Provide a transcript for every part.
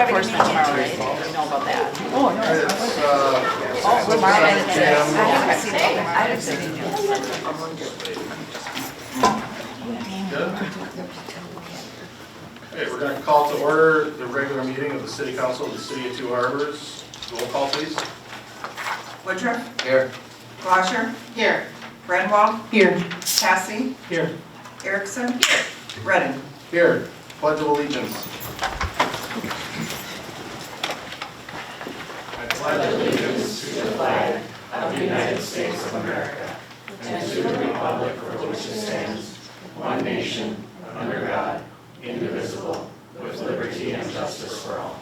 law enforcement tomorrow, right? You know about that. Oh, no. Oh, tomorrow night at 6. I haven't seen it. I haven't seen it Good. Okay, we're going to call to order the regular meeting of the City Council of the City of Two Harbors. Roll call, please. Woodruff. Here. Glasher. Here. Brenwald. Here. Cassie. Here. Erickson. Here. Redding. Here. Pledge of Allegiance. I pledge allegiance to the flag of the United States of America and to the republic for which it stands, one nation, under God, indivisible, with liberty and justice for all.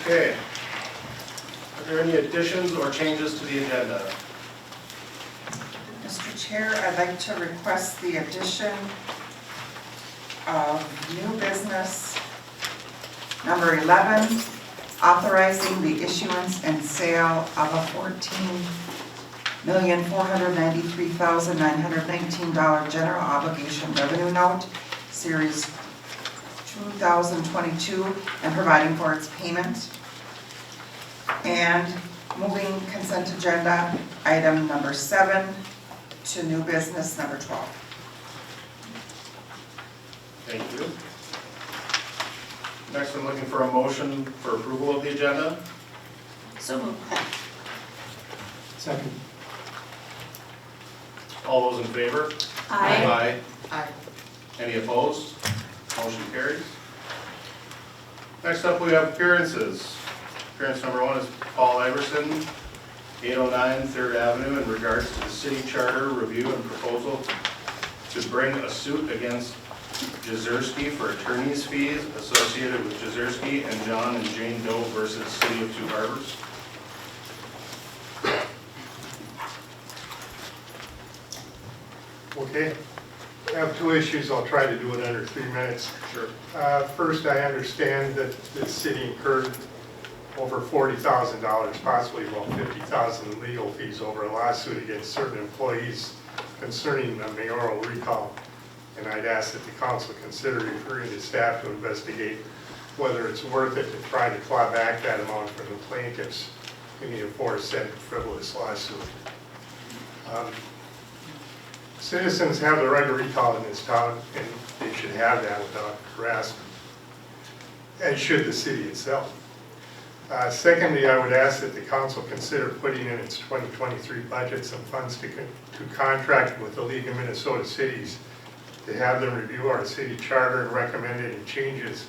Okay. Are there any additions or changes to the agenda? Mr. Chair, I'd like to request the addition of new business number 11, authorizing the issuance and sale of a $14,493,919 general obligation revenue note, series 2022, and providing for its payment. And moving consent agenda item number 7 to new business number 12. Thank you. Next, I'm looking for a motion for approval of the agenda. So moved. Second. All those in favor? Aye. Aye. Any opposed? Motion carries. Next up, we have appearances. Appearance number 1 is Paul Iverson, 809 3rd Avenue, in regards to the city charter review and proposal to bring a suit against Jezierski for attorney's fees associated with Jezierski and John and Jane Doe versus City of Two Harbors. Okay, I have 2 issues. I'll try to do it under 3 minutes. Sure. First, I understand that the city incurred over $40,000, possibly about $50,000 in legal fees over a lawsuit against certain employees concerning the mayoral recall. And I'd ask that the council consider referring to staff to investigate whether it's worth it to try to claw back that amount from the plaintiffs in the aforesaid frivolous lawsuit. Citizens have the right to recall in this town, and they should have that without harassment, as should the city itself. Secondly, I would ask that the council consider putting in its 2023 budget some funds to contract with the League of Minnesota Cities to have them review our city charter and recommend any changes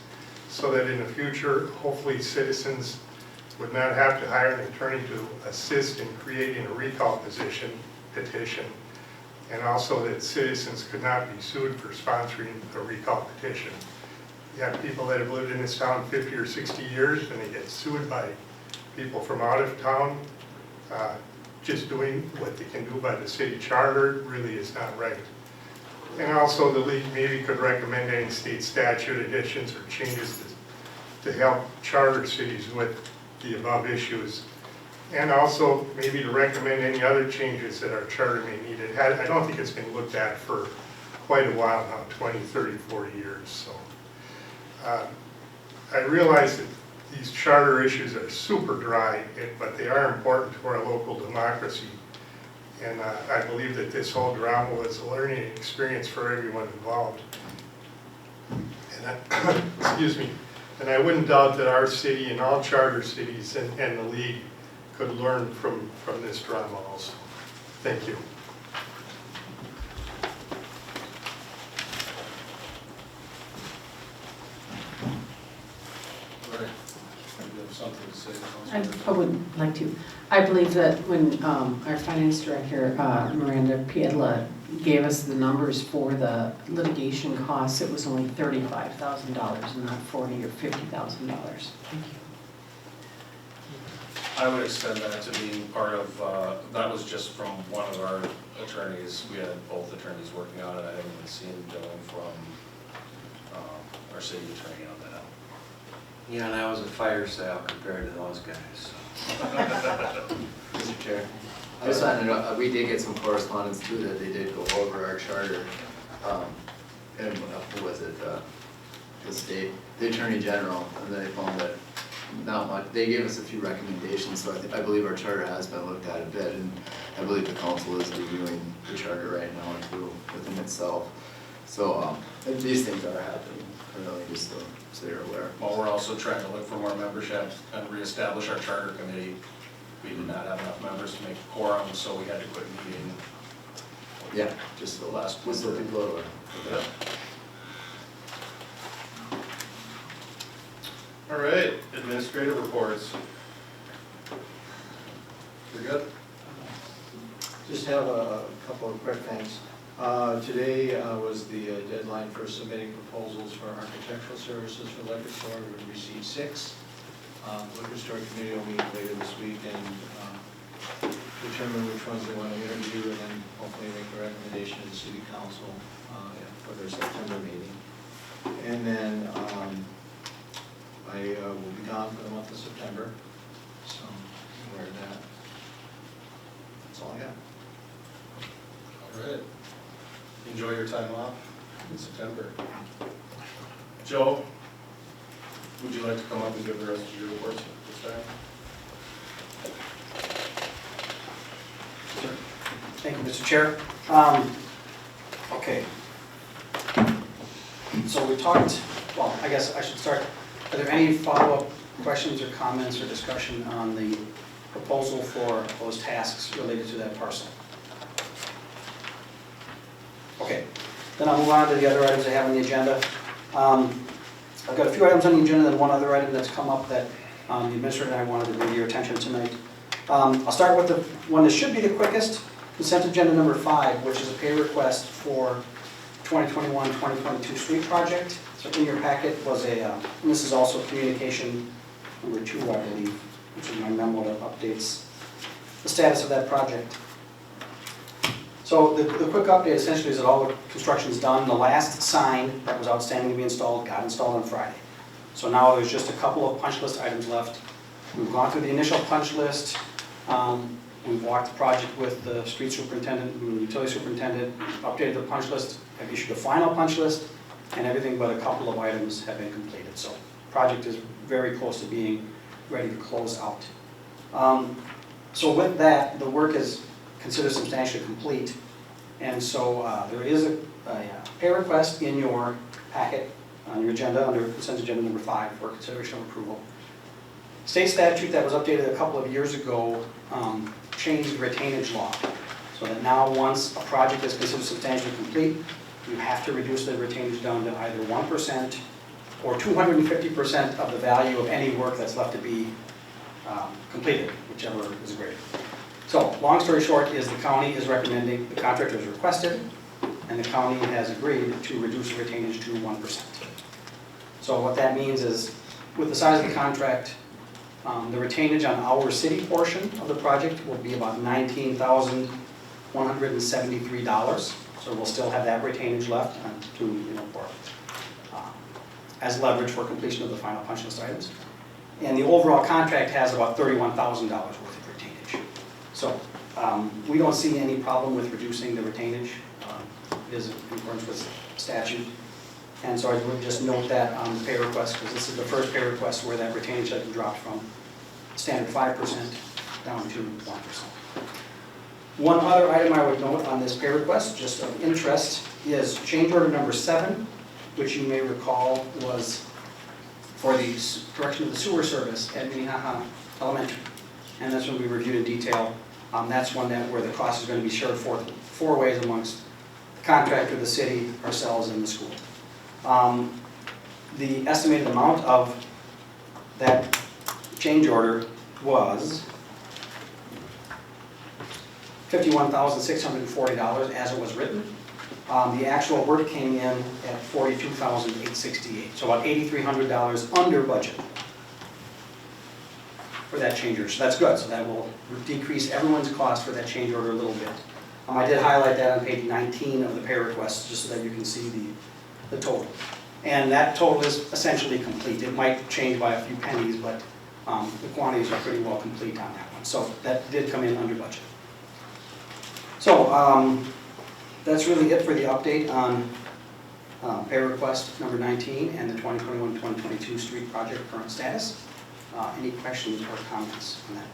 so that in the future, hopefully citizens would not have to hire an attorney to assist in creating a recall petition, and also that citizens could not be sued for sponsoring a recall petition. You have people that have lived in this town 50 or 60 years and they get sued by people from out of town. Just doing what they can do by the city charter really is not right. And also the league maybe could recommend any state statute additions or changes to help charter cities with the above issues. And also maybe to recommend any other changes that our charter may need. I don't think it's been looked at for quite a while now, 20, 30, 40 years. So I realize that these charter issues are super dry, but they are important to our local democracy. And I believe that this whole drama was a learning experience for everyone involved. And excuse me. And I wouldn't doubt that our city and all charter cities and the league could learn from this drama also. Thank you. All right. You have something to say, I Councilor? would like to. I believe that when our finance director, Miranda Piedla, gave us the numbers for the litigation costs, it was only $35,000 and not $40,000 or $50,000. Thank you. I would extend that to being part of, that was just from one of our attorneys. We had both attorneys working on it. I haven't even seen Dylan from our city attorney on that. Yeah, and I was a fire sale compared to those guys. Mr. Chair. I just wanted to know, we did get some correspondence too that they did go over our charter. And who was it, the state, the Attorney General, and they found that not much, they gave us a few recommendations, so I believe our charter has been looked at a bit, and I believe the council is reviewing the charter right now too, within itself. So, these things are happening, currently, just so you're aware. Well, we're also trying to look for more membership and reestablish our charter committee. We did not have enough members to make a quorum, so we had to quit meeting. Yeah, just the last, just so people are aware. Yeah. All right, administrative reports. We're good? Just have a couple of quick things. Today was the deadline for submitting proposals for architectural services for liquor store. We received 6. Liquor store committee will meet later this week and determine which ones they want to interview, and then hopefully make a recommendation to the city council for their September meeting. And then I will be gone for the month of September, so I'm aware of that. That's all I got. All right. Enjoy your time off in September. Joe, would you like to come up and give the rest of your reports at this time? Thank you, Mr. Chair. Okay. So we talked, well, I guess I should start. Are there any follow-up questions or comments or discussion on the proposal for those tasks related to that parcel? Okay, then I'll move on to the other items I have on the agenda. I've got a few items on the agenda and one other item that's come up that the administrator and I wanted to bring to your attention tonight. I'll start with the one that should be the quickest, consent agenda number 5, which is a pay request for 2021-2022 street project. So in your packet was a, and this is also communication number 2, I believe, which is my memo that updates the status of that project. So the quick update essentially is that all the construction is done. The last sign that was outstanding to be installed got installed on Friday. So now there's just a couple of punch list items left. We've gone through the initial punch list. We've walked the project with the street superintendent and the utility superintendent, updated the punch list, have issued a final punch list, and everything but a couple of items have been completed. So the project is very close to being ready to close out. So with that, the work is considered substantially complete. And so there is a pay request in your packet on your agenda under consent agenda number 5 for consideration of approval. State statute that was updated a couple of years ago changed the retainage law, so that now once a project is considered substantially complete, you have to reduce the retainage down to either 1% or 250% of the value of any work that's left to be completed, whichever is greater. So, long story short is the county is recommending, the contractor has requested, and the county has agreed to reduce the retainage to 1%. So what that means is, with the size of the contract, the retainage on our city portion of the project will be about $19,173. So we'll still have that retainage left as leverage for completion of the final punch list items. And the overall contract has about $31,000 worth of retainage. So we don't see any problem with reducing the retainage. It is in accordance with statute. And so I would just note that on the pay request, because this is the first pay request where that retainage has been dropped from standard 5% down to 1%. One other item I would note on this pay request, just of interest, is change order number 7, which you may recall was for the correction of the sewer service at Minnehaha Elementary. And that's when we reviewed in detail. That's one where the cost is going to be shared 4 ways amongst the contractor, the city, ourselves, and the school. The estimated amount of that change order was $51,640 as it was written. The actual work came in at $42,868, so about $8,300 under budget for that change order. So that's good. So that will decrease everyone's cost for that change order a little bit. I did highlight that on page 19 of the pay request, just so that you can see the total. And that total is essentially complete. It might change by a few pennies, but the quantities are pretty well complete on that one. So that did come in under budget. So, that's really it for the update on pay request number 19 and the 2021-2022 street project current status. Any questions or comments on that?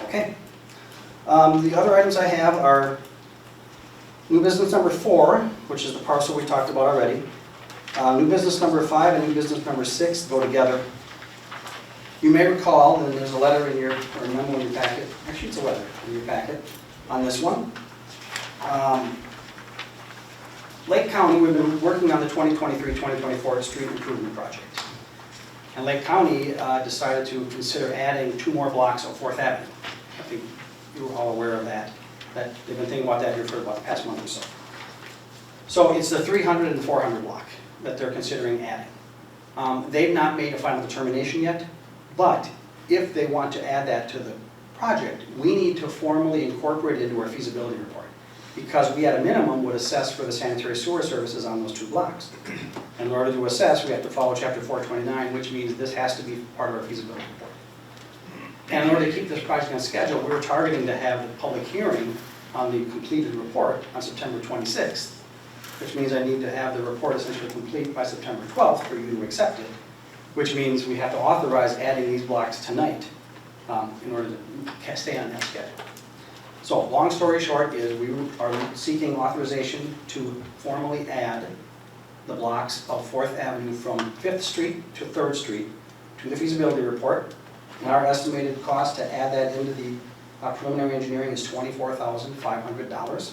Okay. The other items I have are new business number 4, which is the parcel we talked about already. New business number 5 and new business number 6 go together. You may recall, and there's a letter in your, or a memo in your packet, actually it's a letter in your packet on this one. Lake County, we've been working on the 2023-2024 street improvement project. And Lake County decided to consider adding 2 more blocks of 4th Avenue. I think you were all aware of that. That they've been thinking about that here for about the past month or so. So it's the 300 and 400 block that they're considering adding. They've not made a final determination yet, but if they want to add that to the project, we need to formally incorporate it into our feasibility report, because we at a minimum would assess for the sanitary sewer services on those 2 blocks. And in order to assess, we have to follow Chapter 429, which means this has to be part of our feasibility report. And in order to keep this project on schedule, we're targeting to have the public hearing on the completed report on September 26th, which means I need to have the report essentially complete by September 12th for you to accept it, which means we have to authorize adding these blocks tonight in order to stay on that schedule. So long story short is we are seeking authorization to formally add the blocks of 4th Avenue from 5th Street to 3rd Street to the feasibility report. And our estimated cost to add that into the preliminary engineering is $24,500.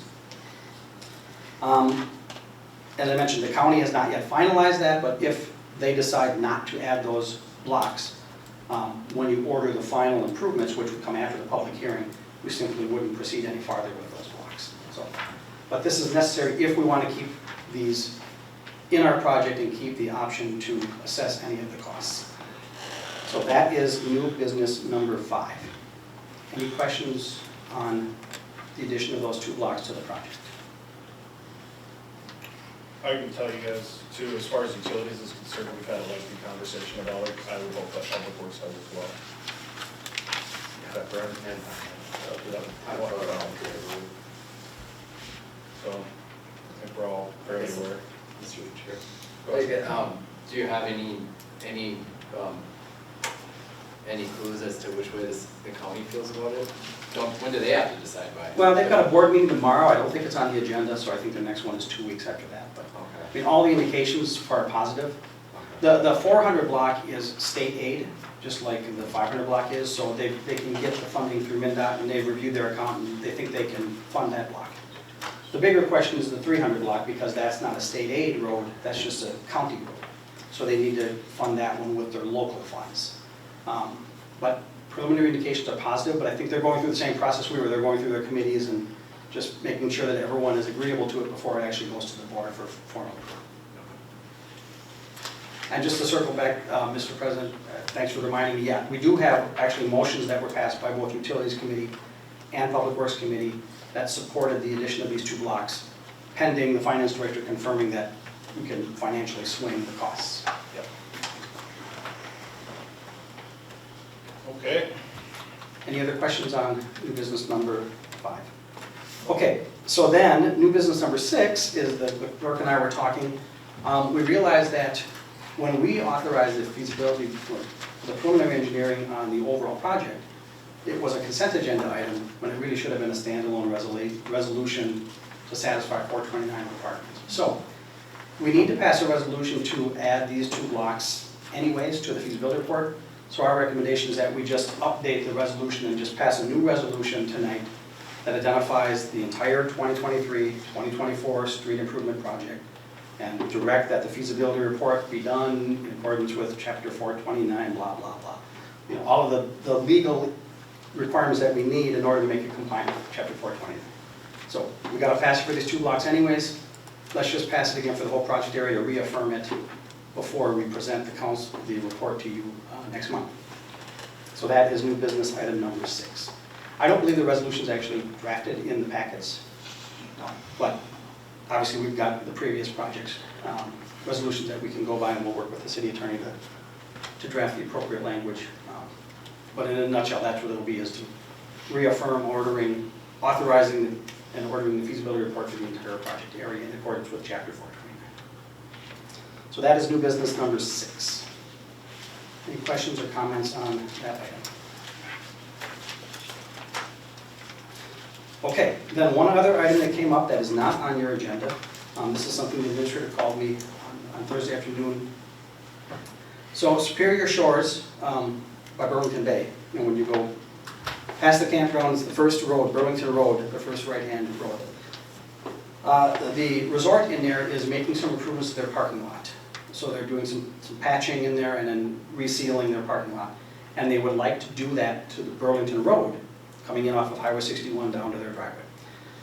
As I mentioned, the county has not yet finalized that, but if they decide not to add those blocks, when you order the final improvements, which would come after the public hearing, we simply wouldn't proceed any farther with those blocks. So, but this is necessary if we want to keep these in our project and keep the option to assess any of the costs. So that is new business number 5. Any questions on the addition of those 2 blocks to the project? I can tell you guys too, as far as utilities is concerned, we've had a lengthy conversation about it. I would hope that Public Works has as well. Is that correct? So, I think we're all fairly aware. Mr. Chair. Go ahead. Do you have any clues as to which way the county feels about it? When do they have to decide by? Well, they've got a board meeting tomorrow. I don't think it's on the agenda, so I think the next one is 2 weeks after that. But I mean, all the indications are positive. The 400 block is state aid, just like the 500 block is, so they can get the funding through MnDOT, and they've reviewed their account, and they think they can fund that block. The bigger question is the 300 block, because that's not a state aid road, that's just a county road. So they need to fund that one with their local funds. But preliminary indications are positive, but I think they're going through the same process we were. They're going through their committees and just making sure that everyone is agreeable to it before it actually goes to the board for formal approval. And just to circle back, Mr. President, thanks for reminding me, yeah, we do have actually motions that were passed by both Utilities Committee and Public Works Committee that supported the addition of these 2 blocks, pending the Finance Director confirming that we can financially swing the costs. Yep. Okay. Any other questions on new business number 5? Okay, so then, new business number 6 is the clerk and I were talking. We realized that when we authorized the feasibility, the preliminary engineering on the overall project, it was a consent agenda item when it really should have been a standalone resolution to satisfy 429 requirements. So, we need to pass a resolution to add these 2 blocks anyways to the feasibility report. So our recommendation is that we just update the resolution and just pass a new resolution tonight that identifies the entire 2023-2024 street improvement project and direct that the feasibility report be done in accordance with Chapter 429, blah, blah, blah. You know, all of the legal requirements that we need in order to make it compliant with Chapter 429. So we got to pass it for these 2 blocks anyways. Let's just pass it again for the whole project area, reaffirm it before we present the council, the report to you next month. So that is new business item number 6. I don't believe the resolution is actually drafted in the packets, but obviously we've got the previous projects, resolutions that we can go by, and we'll work with the city attorney to draft the appropriate language But in a nutshell, that's what it'll be, is to reaffirm authorizing and ordering the feasibility report for the entire project area in accordance with Chapter 429. So that is new business number 6. Any questions or comments on that item? Okay, then one other item that came up that is not on your agenda. This is something the administrator called me on Thursday afternoon. So Superior Shores by Burlington Bay, and when you go past the campground, it's the first road, Burlington Road, the first right-hand road. The resort in there is making some improvements to their parking lot. So they're doing some patching in there and then resealing their parking lot. And they would like to do that to the Burlington Road, coming in off of Highway 61 down to their driveway.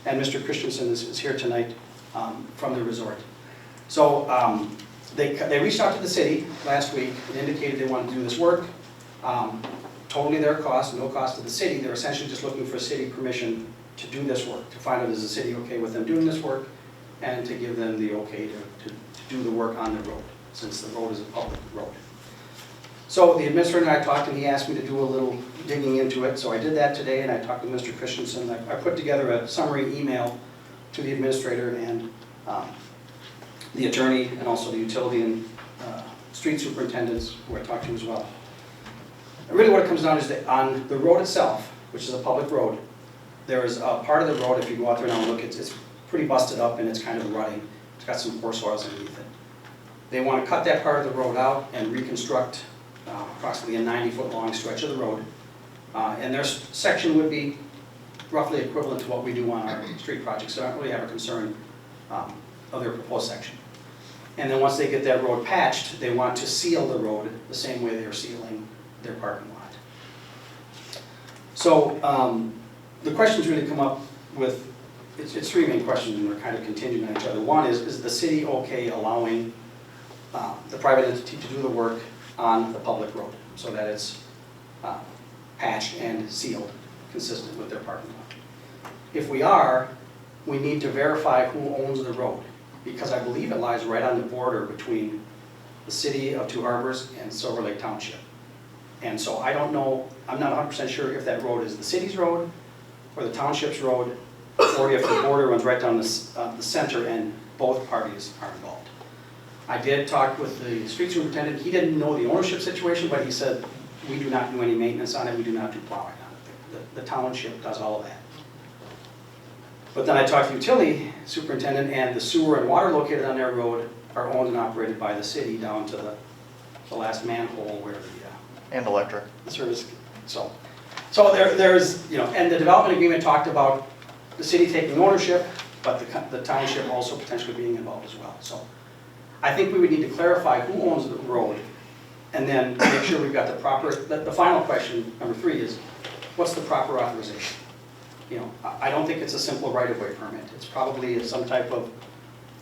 And Mr. Christensen is here tonight from the resort. So they reached out to the city last week and indicated they wanted to do this work. Totally their cost, no cost to the city. They're essentially just looking for city permission to do this work, to find out is the city okay with them doing this work, and to give them the okay to do the work on the road, since the road is a public road. So the administrator and I talked, and he asked me to do a little digging into it, so I did that today, and I talked to Mr. Christensen. I put together a summary email to the administrator and the attorney, and also the utility and street superintendents, who I talked to as well. And really what it comes down is that on the road itself, which is a public road, there is a part of the road, if you go out there now and look, it's pretty busted up and it's kind of rutting. It's got some poor soils underneath it. They want to cut that part of the road out and reconstruct approximately a 90-foot long stretch of the road. And their section would be roughly equivalent to what we do on our street projects, so I don't really have a concern of their proposed section. And then once they get that road patched, they want to seal the road the same way they're sealing their parking lot. So the questions really come up with, it's 3 main questions, and they're kind of contingent on each other. One is the city okay allowing the private entity to do the work on the public road so that it's patched and sealed, consistent with their parking lot? If we are, we need to verify who owns the road, because I believe it lies right on the border between the city of Two Harbors and Silver Lake Township. And so I don't know, I'm not 100% sure if that road is the city's road or the township's road, or if the border runs right down the center and both parties are involved. I did talk with the street superintendent. He didn't know the ownership situation, but he said, we do not do any maintenance on it, we do not do plowing on it. The township does all of that. But then I talked to the utility superintendent, and the sewer and water located on their road are owned and operated by the city down to the last manhole where And electric. the service, so there's, you know, and the development agreement talked about the city taking ownership, but the township also potentially being involved as well. So I think we would need to clarify who owns the road, and then make sure we've got the proper, the final question, number 3, is what's the proper authorization? You know, I don't think it's a simple right-of-way permit. It's probably some type of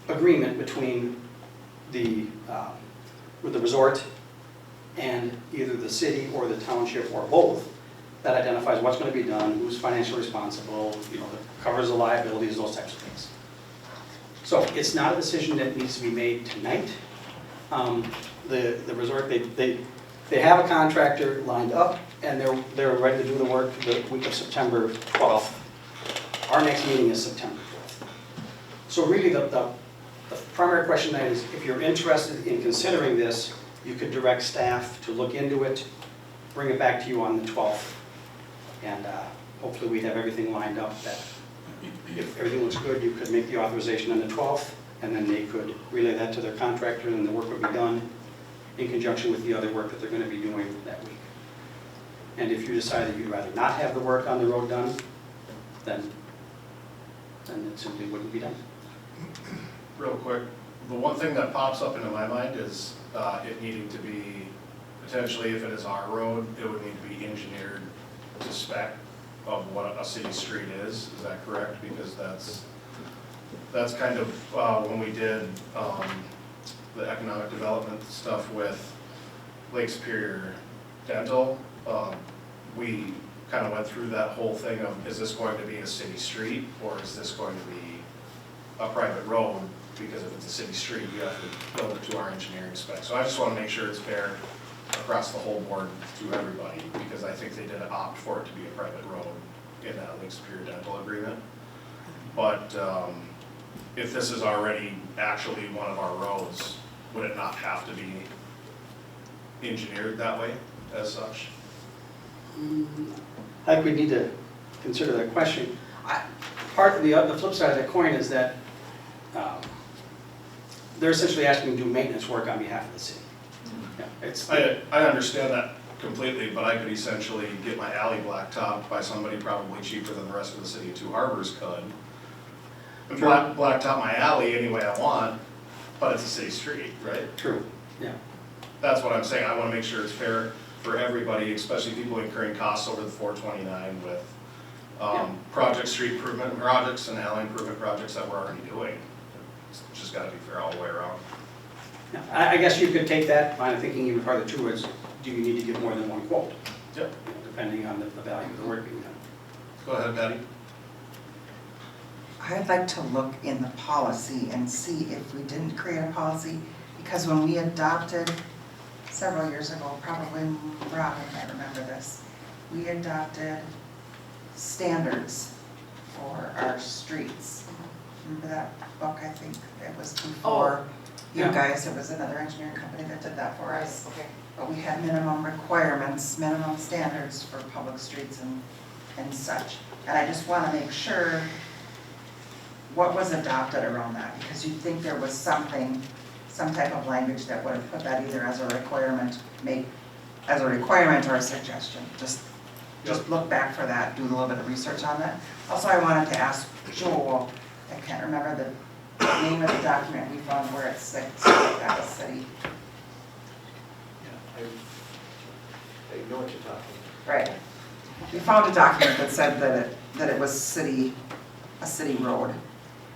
agreement between with the resort and either the city or the township or both, that identifies what's going to be done, who's financially responsible, you know, that covers the liabilities, those types of things. So it's not a decision that needs to be made tonight. The resort, they have a contractor lined up, and they're ready to do the work the week of September 12th. Our next meeting is September 12th. So really the primary question then is, if you're interested in considering this, you could direct staff to look into it, bring it back to you on the 12th, and hopefully we'd have everything lined up that if everything looks good, you could make the authorization on the 12th, and then they could relay that to their contractor, and the work would be done in conjunction with the other work that they're going to be doing that week. And if you decide that you'd rather not have the work on the road done, then it simply wouldn't be done. Real quick, the one thing that pops up into my mind is it needing to be, potentially if it is our road, it would need to be engineered to spec of what a city street is that correct? Because that's kind of when we did the economic development stuff with Lake Superior Dental, we kind of went through that whole thing of, is this going to be a city street or is this going to be a private road? Because if it's a city street, you have to build it to our engineering specs. So I just want to make sure it's fair across the whole board to everybody, because I think they did opt for it to be a private road in that Lake Superior Dental agreement. But if this is already actually one of our roads, would it not have to be engineered that way as such? I think we need to consider that question. Part of the flip side of that coin is that they're essentially asking to do maintenance work on behalf of the city. Yeah, it's, I understand that completely, but I could essentially get my alley blacktopped by somebody probably cheaper than the rest of the city of Two Harbors could. And blacktop my alley any way I want, but it's a city street, right? true, yeah. That's what I'm saying, I wanna make sure it's fair for everybody, especially people incurring costs over the 429 with project street improvement projects and alley improvement projects that we're already doing. It's just gotta be fair all the way around. Yeah, I guess you could take that line of thinking even farther too, is do you need to give more than one quote? Yep. Depending on the value of the work being done. Go ahead, Patty. I'd like to look in the policy and see if we didn't create a policy, because when we adopted several years ago, probably Robin might remember this, we adopted standards for our streets. Remember that book? I think it was before you yeah. guys, it was another engineering company that did that for us. Okay. But we had minimum requirements, minimum standards for public streets and such. And I just want to make sure what was adopted around that, because you'd think there was something, some type of language that would have put that either as a requirement, or a suggestion. Just look back for that, do a little bit of research on that. Also, I wanted to ask Joel, I can't remember the name of the document we found where it said that was city. I know what you're talking about. Right. We found a document that said that it was a city road,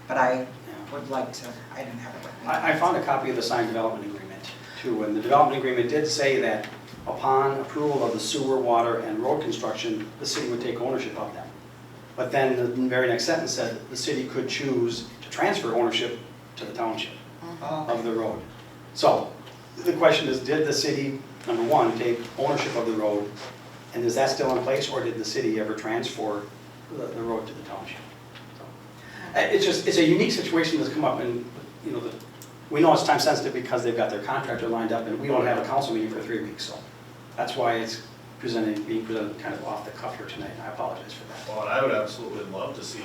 but I would like to, I didn't have it with me. I found a copy of the signed development agreement too, and the development agreement did say that upon approval of the sewer, water, and road construction, the city would take ownership of them. But then the very next sentence said the city could choose to transfer ownership to the township of the road. So the question is, did the city, number one, take ownership of the road, and is that still in place, or did the city ever transfer the road to the township? So, it's a unique situation that's come up, and you know, we know it's time sensitive because they've got their contractor lined up, and we don't have a council meeting for 3 weeks, so that's why it's being presented kind of off the cuff here tonight, and I apologize for that. Well, and I would absolutely love to see,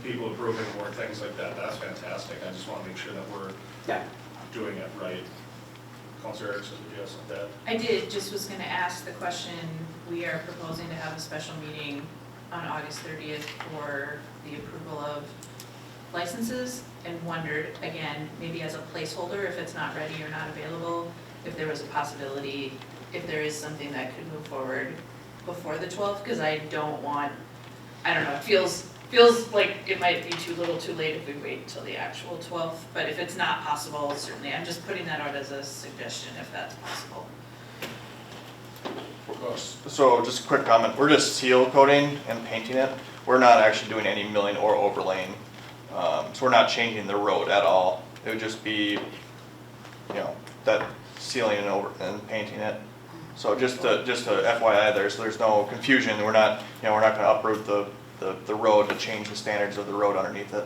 people approving more things like that. That's fantastic. I just want to make sure that we're doing it right. Counselor Erickson, did you have something to add? I did, just was gonna ask the question, we are proposing to have a special meeting on August 30th for the approval of licenses, and wondered, again, maybe as a placeholder, if it's not ready or not available, if there was a possibility, if there is something that could move forward before the 12th, because I don't know, it feels like it might be too little too late if we wait until the actual 12th, but if it's not possible, certainly, I'm just putting that out as a suggestion if that's possible. So just a quick comment, we're just seal coating and painting it. We're not actually doing any milling or overlaying. So we're not changing the road at all. It would just be, that sealing and painting it. So just a FYI there, so there's no confusion. We're not gonna uproot the road to change the standards of the road underneath it.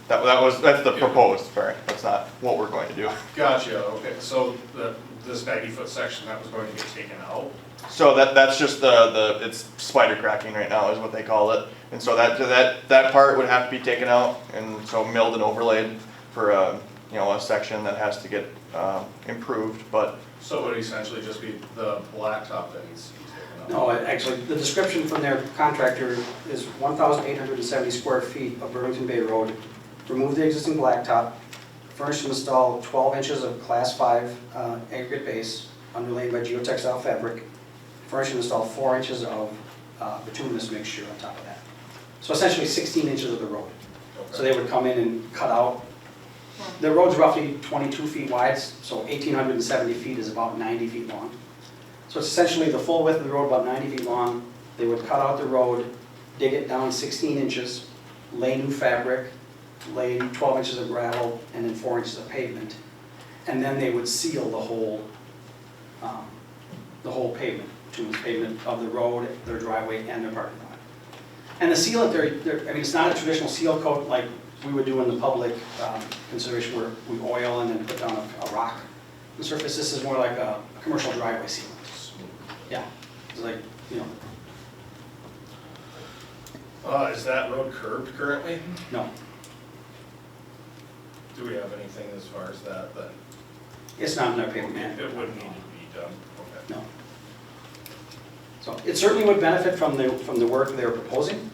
That's the proposed, sorry, that's not what we're going to do. Gotcha, okay, so this 90-foot section that was going to get taken out? So that's just it's spider cracking right now is what they call it. And so that part would have to be taken out and so milled and overlaid for a section that has to get improved, but. So it would essentially just be the blacktop that needs to be taken out? No, actually, the description from their contractor is 1,870 square feet of Burlington Bay Road. Remove the existing blacktop, furnish and install 12 inches of class 5 aggregate base underlaid by geotextile fabric. Furnish and install 4 inches of bituminous mixture on top of that. So essentially 16 inches of the road. Okay. So they would come in and cut out. The road's roughly 22 feet wide, so 1,870 feet is about 90 feet long. So it's essentially the full width of the road, about 90 feet long. They would cut out the road, dig it down 16 inches, lay new fabric, lay 12 inches of gravel, and then 4 inches of pavement. And then they would seal the whole the whole pavement, bituminous pavement of the road, their driveway, and their parking lot. And the sealant, I mean, it's not a traditional seal coat like we would do in the public consideration where we oil and then put down a rock on the surface. This is more like a commercial driveway sealant. Yeah, it's like, you know, Is that road curbed currently? no, Do we have anything as far as that it's not in their pavement man. it would need to be done? Okay. No. So it certainly would benefit from the work they're proposing,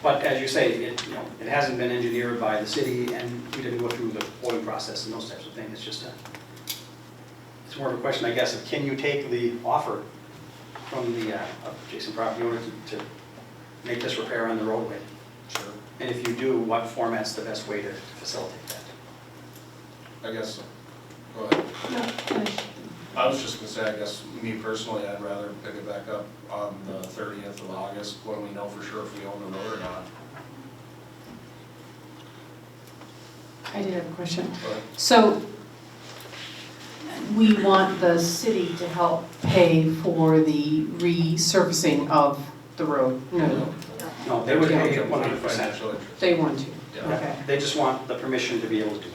but as you say, it hasn't been engineered by the city, and we didn't go through the voting process and those types of things. It's just it's more of a question, I guess, of can you take the offer from the adjacent property owner to make this repair on the roadway? Sure. And if you do, what format's the best way to facilitate that? I guess, go ahead. I was just gonna say, I guess, me personally, I'd rather pick it back up on the 30th of August when we know for sure if we own the road or not. I did have a question. But So we want the city to help pay for the resurfacing of the road? No, No, they would pay Financial 100%. interest. they want to. Yeah. Okay, They just want the permission to be able to do it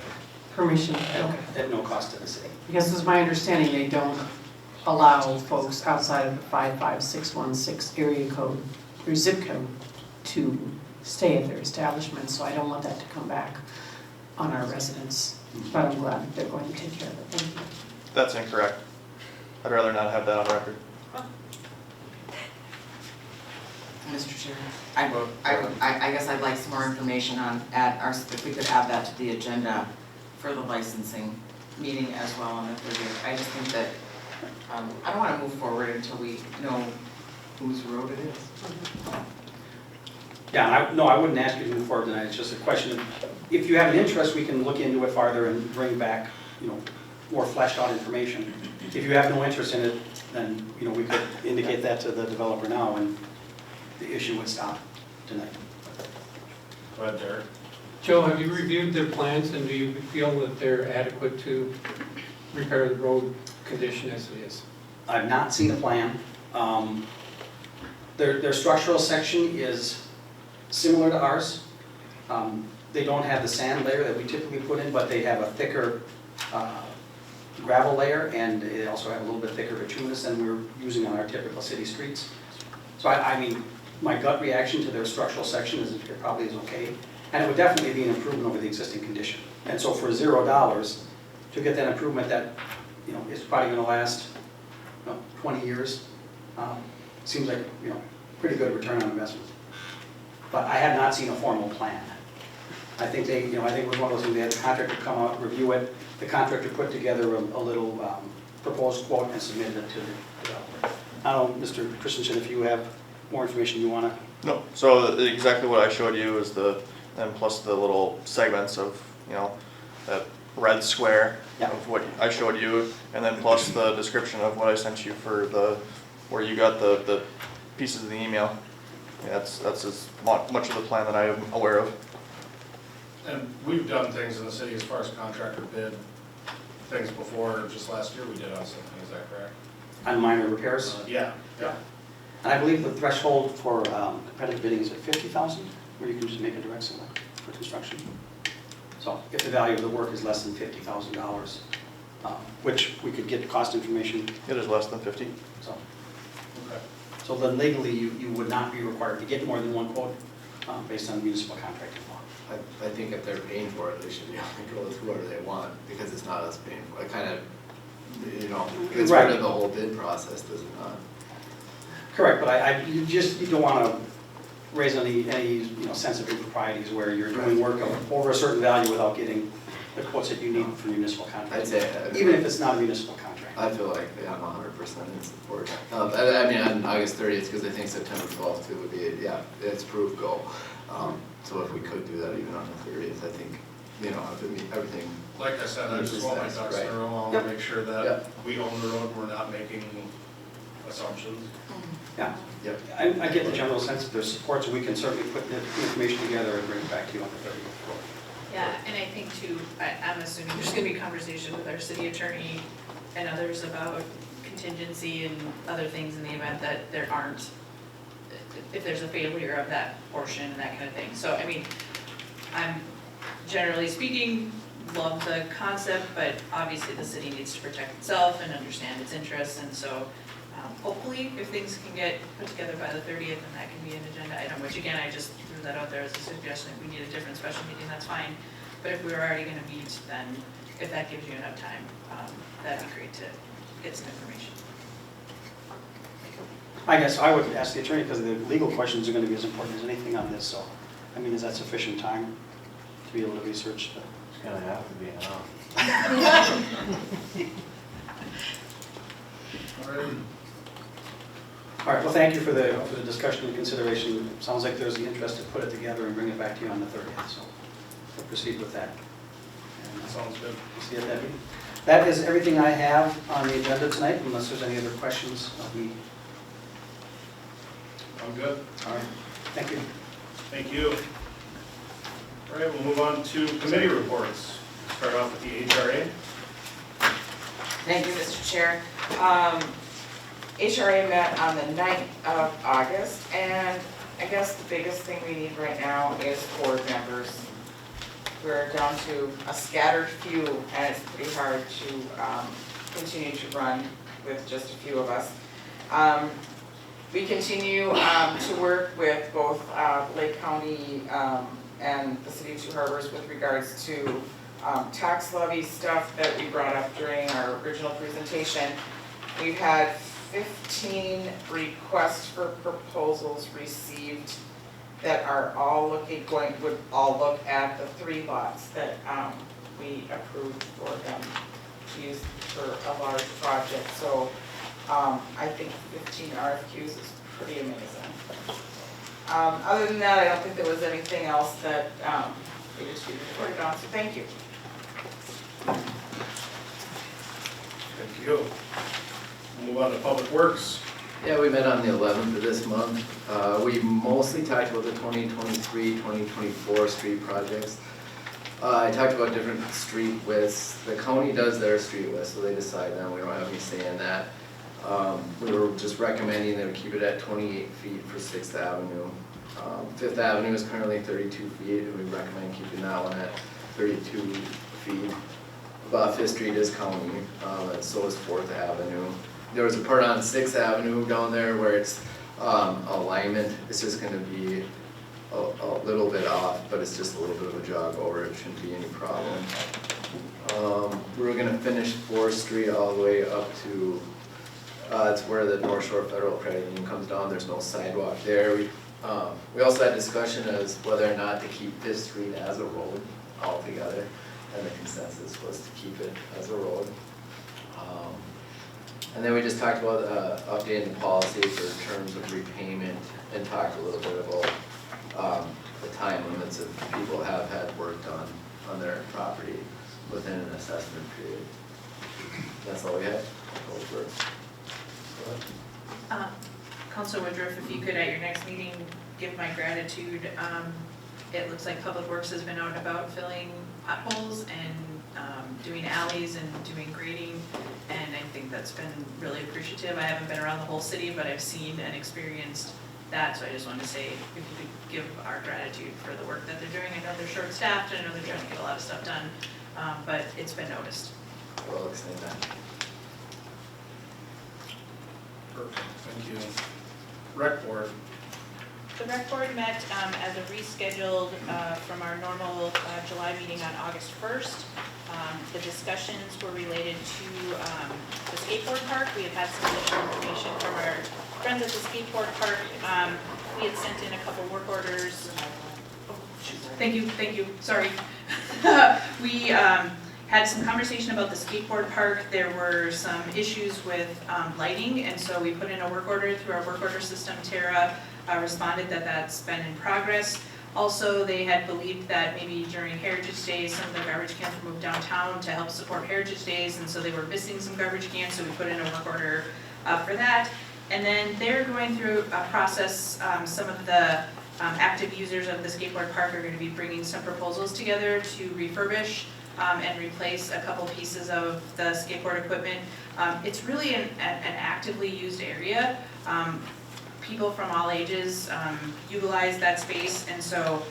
permission, okay. at no cost to the city. Because it's my understanding they don't allow folks outside of the 55616 area code, or zip code, to stay at their establishment, so I don't want that to come back on our residents. But I'm glad that they're going to take care of it, thank you. That's incorrect. I'd rather not have that on record. Mr. Chair, I guess I'd like some more information on, if we could add that to the agenda for the licensing meeting as well on the 30th. I just think that, I don't want to move forward until we know whose road it is. Yeah, no, I wouldn't ask you to move forward tonight, it's just a question of, if you have an interest, we can look into it farther and bring back, more fleshed out information. If you have no interest in it, then, we could indicate that to the developer now, and the issue would stop tonight. Go ahead, Derek. Joe, have you reviewed their plans, and do you feel that they're adequate to repair the road condition as it is? I've not seen a plan. Their structural section is similar to ours. They don't have the sand layer that we typically put in, but they have a thicker gravel layer, and they also have a little bit thicker bituminous than we're using on our typical city streets. So I mean, my gut reaction to their structural section is it probably is okay, and it would definitely be an improvement over the existing condition. And so for $0 to get that improvement that, is probably gonna last 20 years, seems like, pretty good return on investment. But I have not seen a formal plan. I think they, I think it was one of those things, they had the contractor come out, review it, the contractor put together a little proposed quote and submitted it to the developer. I don't know, Mr. Christensen, if you have more information you wanna. No, so exactly what I showed you is and plus the little segments of, that red square Yeah. of what I showed you, and then plus the description of what I sent you for where you got the pieces of the email. Yeah, that's as much of the plan that I am aware of. And we've done things in the city as far as contractor bid things before, just last year we did on something, is that correct? On minor repairs. Yeah. And I believe the threshold for competitive bidding is at 50,000, where you can just make a direct select for construction. So if the value of the work is less than $50,000, which we could get cost information, It is less than 50. so. Okay. So then legally, you would not be required to get more than one quote based on municipal contracting law. I think if they're paying for it, they should be able to go with whoever they want, because it's not us paying for it. It kind of, it's part of the whole bid process, does it not? Correct, but you don't want to raise any sense of improprieties where you're doing work over a certain value without getting the quotes that you need from municipal contracts. I'd say, Even if it's not a municipal contract. I feel like I'm 100% in support. I mean, on August 30th, because I think September 12th too would be, it's proof go. So if we could do that even on the 30th, I think, everything. Like I said, I just want my ducks in a row, I want to make sure that we own the road, we're not making assumptions. Yeah. Yep. I get the general sense that there's support, so we can certainly put the information together and bring it back to you on the 30th. Yeah, and I think too, I'm assuming there's gonna be conversation with our city attorney and others about contingency and other things in the event that there aren't, if there's a failure of that portion and that kind of thing. So, I mean, I'm generally speaking, love the concept, but obviously the city needs to protect itself and understand its interests, and so hopefully if things can get put together by the 30th, then that can be an agenda item, which again, I just threw that out there as a suggestion. If we need a different special meeting, that's fine, but if we're already gonna meet, then if that gives you enough time, that'd be great to get some information. I guess I would ask the attorney, because the legal questions are going to be as important as anything on this, so, I mean, is that sufficient time to be able to research the? It's gonna have to be enough. All right. All right, well, thank you for the discussion and consideration. It sounds like there's the interest to put it together and bring it back to you on the 30th, so we'll proceed with that. And Sounds good. we'll see you at that meeting. That is everything I have on the agenda tonight, unless there's any other questions. I'm good. All right, thank you. Thank you. All right, we'll move on to committee reports. Start off with the HRA. Thank you, Mr. Chair. HRA met on the 9th of August, and I guess the biggest thing we need right now is board members. We're down to a scattered few, and it's pretty hard to continue to run with just a few of us. We continue to work with both Lake County and the City of Two Harbors with regards to tax levy stuff that we brought up during our original presentation. We've had 15 requests for proposals received that are all would all look at the 3 lots that we approved for them to use for a large project. So I think 15 RFQs is pretty amazing. Other than that, I don't think there was anything else that we just reported on, so thank you. Thank you. We'll move on to Public Works. Yeah, we met on the 11th of this month. We mostly talked about the 2023, 2024 street projects. I talked about different street widths. The county does their street width, so they decide that. We don't have any say in that. We were just recommending that we keep it at 28 feet for 6th Avenue. 5th Avenue is currently 32 feet, and we recommend keeping that one at 32 feet. 5th Street is county, and so is 4th Avenue. There was a part on 6th Avenue down there where it's alignment. It's just gonna be a little bit off, but it's just a little bit of a jog over. It shouldn't be any problem. We were gonna finish 4th Street all the way up to, it's where the North Shore Federal Credit Union comes down. There's no sidewalk there. We also had discussion as whether or not to keep 5th Street as a road altogether, and the consensus was to keep it as a road. And then we just talked about updating the policy for terms of repayment, and talked a little bit about the time limits if people have had work done on their property within an assessment period. That's all we have. Councilor Woodruff, if you could at your next meeting give my gratitude. It looks like Public Works has been out and about filling potholes and doing alleys and doing grading, and I think that's been really appreciative. I haven't been around the whole city, but I've seen and experienced that, so I just wanted to say if you could give our gratitude for the work that they're doing. I know they're short-staffed, and I know they're trying to get a lot of stuff done, but it's been noticed. We'll extend that. Perfect, thank you. Rec Board. The rec board met as a rescheduled from our normal July meeting on August 1st. The discussions were related to the skateboard park. We have had some additional information from our friends at the skateboard park. We had sent in a couple work orders. Thank you, sorry. We had some conversation about the skateboard park. There were some issues with lighting, and so we put in a work order through our work order system. Tara responded that that's been in progress. Also, they had believed that maybe during Heritage Days, some of the garbage cans were moved downtown to help support Heritage Days, and so they were missing some garbage cans, so we put in a work order for that. And then they're going through a process. Some of the active users of the skateboard park are going to be bringing some proposals together to refurbish and replace a couple pieces of the skateboard equipment. It's really an actively used area. People from all ages utilize that space, and so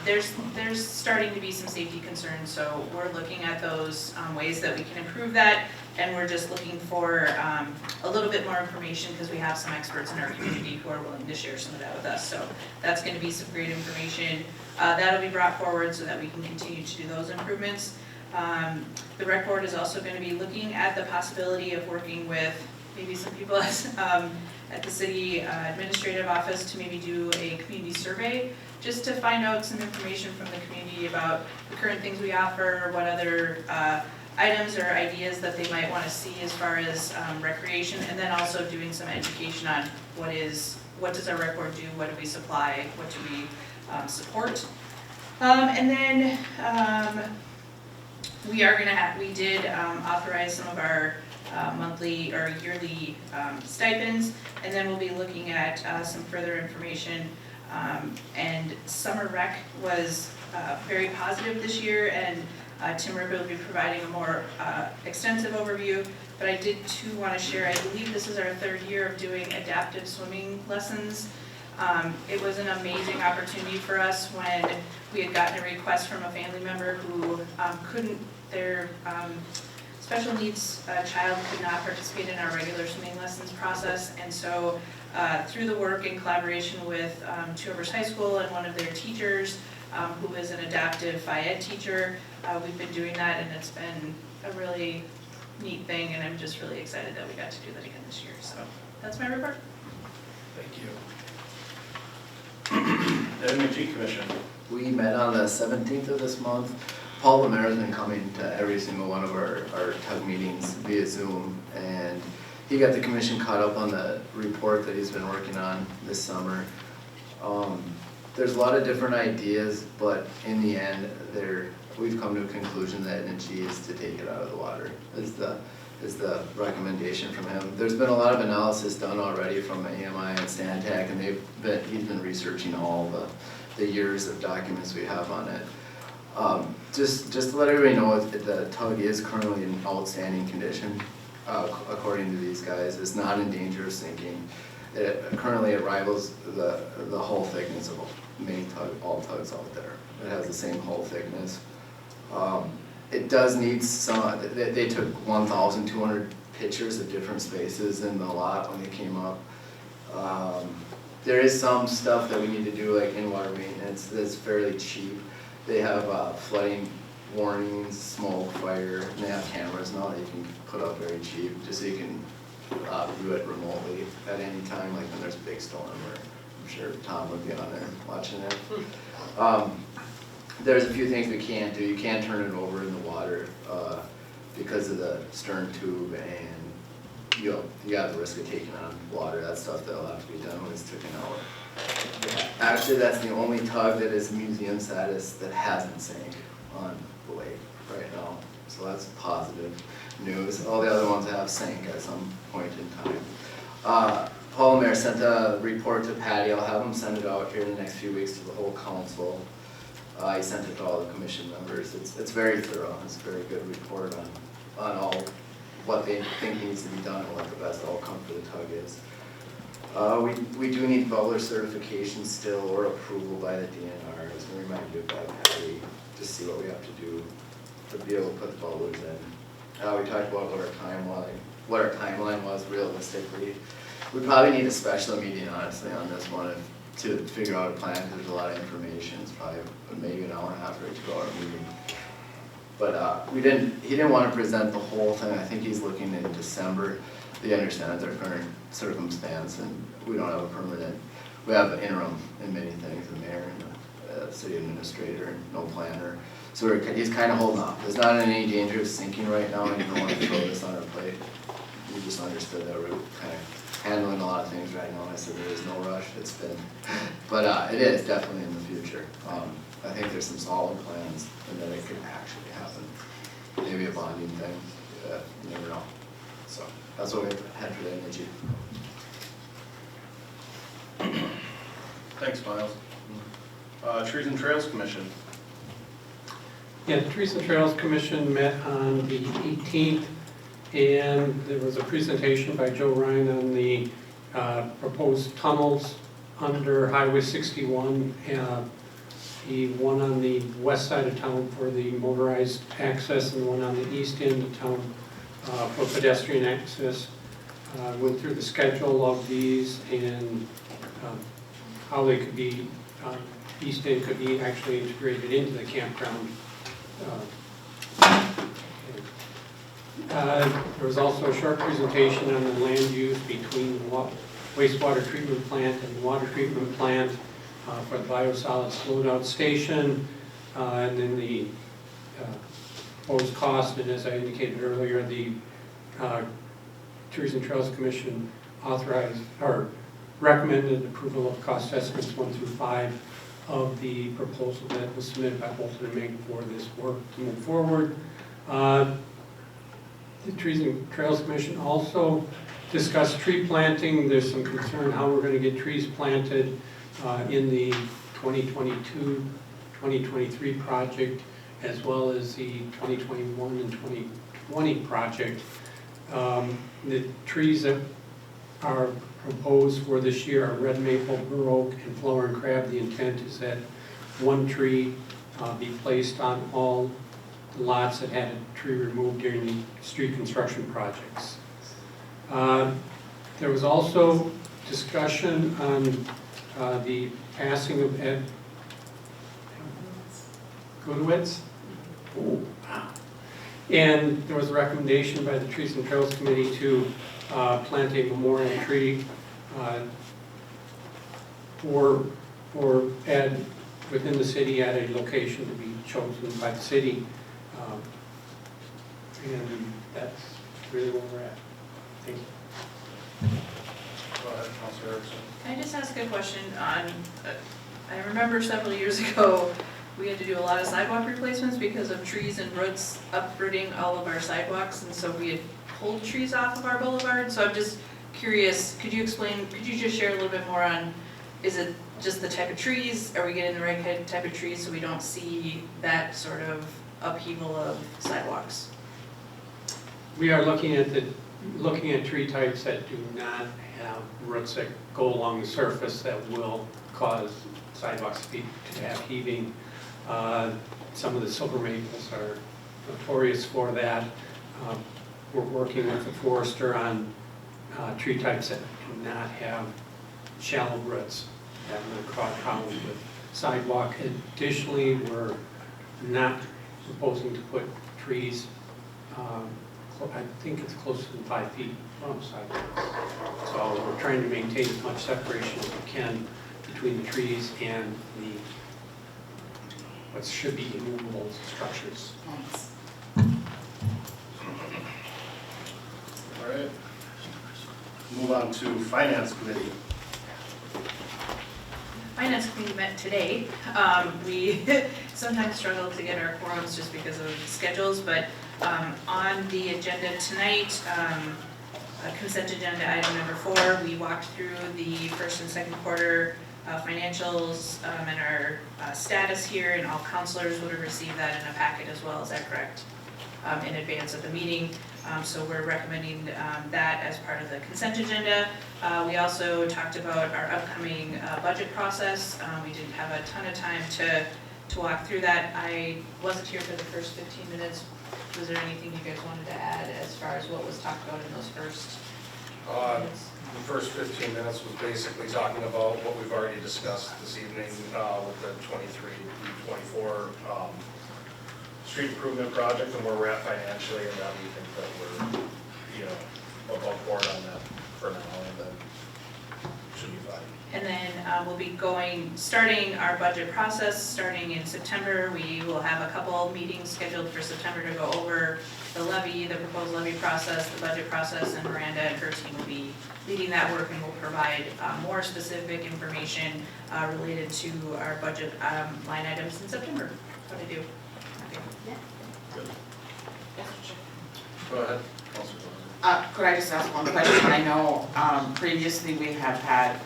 there's starting to be some safety concerns, so we're looking at those ways that we can improve that, and we're just looking for a little bit more information because we have some experts in our community who are willing to share some of that with us, so that's going to be some great information. That'll be brought forward so that we can continue to do those improvements. The rec board is also going to be looking at the possibility of working with maybe some people at the city administrative office to maybe do a community survey, just to find out some information from the community about the current things we offer, what other items or ideas that they might want to see as far as recreation, and then also doing some education on what does our rec board do, what do we supply, what do we support. And then we did authorize some of our monthly or yearly stipends, and then we'll be looking at some further information. And summer rec was very positive this year, and Tim Ripper will be providing a more extensive overview. But I did too want to share, I believe this is our 3rd year of doing adaptive swimming lessons. It was an amazing opportunity for us when we had gotten a request from a family member who their special needs child could not participate in our regular swimming lessons process, and so through the work in collaboration with Two Rivers High School and one of their teachers, who is an adaptive phy-ed teacher, we've been doing that, and it's been a really neat thing, and I'm just really excited that we got to do that again this year. So that's my report. Thank you. Energy Commission. We met on the 17th of this month. Paul Lemaire's been coming to every single one of our TUG meetings via Zoom, and he got the commission caught up on the report that he's been working on this summer. There's a lot of different ideas, but in the end, we've come to a conclusion that energy is to take it out of the water, is the recommendation from him. There's been a lot of analysis done already from AMI and Stantec, and he's been researching all the years of documents we have on it. Just to let everybody know, the tug is currently in outstanding condition, according to these guys. It's not in danger of sinking. Currently it rivals the hull thickness of all tugs out there. It has the same hull thickness. It does need some, they took 1,200 pictures of different spaces in the lot when they came up. There is some stuff that we need to do, like in-water maintenance, that's fairly cheap. They have flooding warnings, smoke, fire, and they have cameras now that you can put up very cheap, just so you can do it remotely at any time, like when there's a big storm, or I'm sure Tom would be on there watching it. There's a few things we can't do. You can't turn it over in the water because of the stern tube, and you got the risk of taking on water. That's stuff that'll have to be done when it's taken out. Actually, that's the only tug that is museum status that hasn't sank on the lake right now. So that's positive news. All the other ones have sank at some point in time. Paul Mayer sent a report to Patty. I'll have him send it out here in the next few weeks to the whole council. He sent it to all the commission members. It's very thorough. It's a very good report on all what they think needs to be done and what the best outcome for the tug is. We do need bubbler certification still, or approval by the DNR, as we remind you by Patty, to see what we have to do to be able to put the bubblers in. We talked about what our timeline was realistically. We probably need a special meeting, honestly, on this one to figure out a plan, because there's a lot of information. It's probably maybe an hour and a half or a 2 hour meeting. But he didn't want to present the whole thing. I think he's looking in December. They understand their current circumstance, and we don't have a permanent, we have an interim in many things, the mayor and the city administrator and no planner. So he's kind of holding off. There's not any danger of sinking right now, and you don't want to throw this on our plate. We just understood that we're kind of handling a lot of things right now. I said there is no rush. It's been, but it is definitely in the future. I think there's some solid plans, and that it could actually happen. Maybe a bonding thing. You never know. So that's what we had for the energy. Thanks, Miles. Trees and Trails Commission. Yeah, the Trees and Trails Commission met on the 18th, and there was a presentation by Joe Ryan on the proposed tunnels under Highway 61, the one on the west side of town for the motorized access, and the one on the east end of town for pedestrian access. Went through the schedule of these and how they could be, east end could be actually integrated into the campground. There was also a short presentation on the land use between the wastewater treatment plant and the water treatment plant for the biosolids load-out station, and then the proposed cost, and as I indicated earlier, the Trees and Trails Commission authorized or recommended approval of cost estimates 1 through 5 of the proposal that was submitted by Bolton and Meg for this work to move forward. The Trees and Trails Commission also discussed tree planting. There's some concern how we're going to get trees planted in the 2022-2023 project, as well as the 2021 and 2020 project. The trees that are proposed for this year are red maple, bur oak, and flowering crab. The intent is that one tree be placed on all the lots that had a tree removed during the street construction projects. There was also discussion on the passing of Ed Goodwitz. Oh, wow. And there was a recommendation by the Trees and Trails Committee to plant a memorial tree for Ed within the city at a location to be chosen by the city. And that's really where we're at. Thank you. Go ahead, Councilor Erickson. Can I just ask a question on, I remember several years ago, we had to do a lot of sidewalk replacements because of trees and roots uprooting all of our sidewalks, and so we had pulled trees off of our boulevard. So I'm just curious, could you just share a little bit more on, is it just the type of trees? Are we getting the right type of trees so we don't see that sort of upheaval of sidewalks? We are looking at tree types that do not have roots that go along the surface that will cause sidewalks to have heaving. Some of the silver maples are notorious for that. We're working with the forester on tree types that do not have shallow roots that will cause problems with sidewalk. Additionally, we're not proposing to put trees, I think it's closer than 5 feet from sidewalks. So we're trying to maintain as much separation as we can between the trees and the what should be immovable structures. Thanks. All right. Move on to Finance Committee. Finance Committee met today. We sometimes struggle to get our quorums just because of schedules, but on the agenda tonight, consent agenda item number 4, we walked through the first and second quarter financials and our status here, and all counselors would have received that in a packet as well. Is that correct? In advance of the meeting. So we're recommending that as part of the consent agenda. We also talked about our upcoming budget process. We didn't have a ton of time to walk through that. I wasn't here for the first 15 minutes. Was there anything you guys wanted to add as far as what was talked about in those first minutes? The first 15 minutes was basically talking about what we've already discussed this evening with the 23-24 street improvement project and where we're at financially, and that we think that we're, above board on that for now, and then should be fine. And then we'll be starting our budget process starting in September. We will have a couple meetings scheduled for September to go over the levy, the proposed levy process, the budget process, and Miranda and her team will be leading that work and will provide more specific information related to our budget line items in September. What do I do? Good. Yes, sure. Go ahead, Councilor. Could I just ask one question? I know previously we have had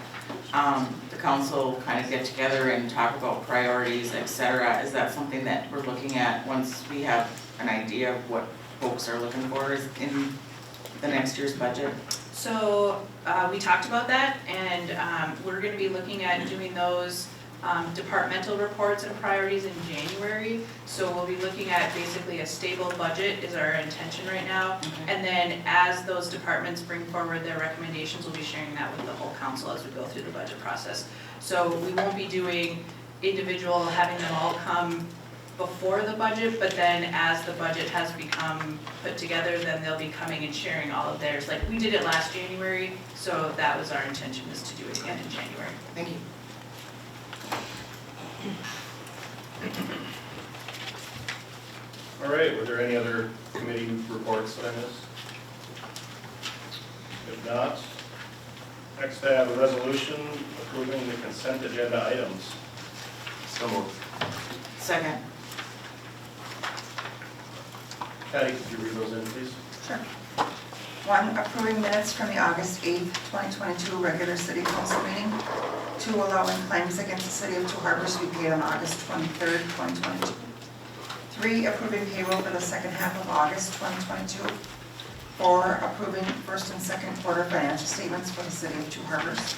the council kind of get together and talk about priorities, et cetera, is that something that we're looking at once we have an idea of what folks are looking for in the next year's budget? So, we talked about that, and, we're gonna be looking at doing those, departmental reports and priorities in January. So we'll be looking at basically a stable budget is our intention right now. Okay. And then as those departments bring forward their recommendations, we'll be sharing that with the whole council as we go through the budget process. So we won't be doing individual, having them all come before the budget, but then as the budget has become put together, then they'll be coming and sharing all of theirs. Like, we did it last January, so that was our intention, is to do it again in January. Thank you. All right, were there any other committee reports that I missed? If not, next I have a resolution approving the consent agenda items. So moved. Second. Patty, could you read those in, please? Sure. 1, approving minutes from the August 8th, 2022 regular city council meeting. 2, allowing claims against the city of Two Harbors to be paid on August 23rd, 2022. 3, approving payroll for the second half of August 2022. 4, approving first and second quarter financial statements for the city of Two Harbors.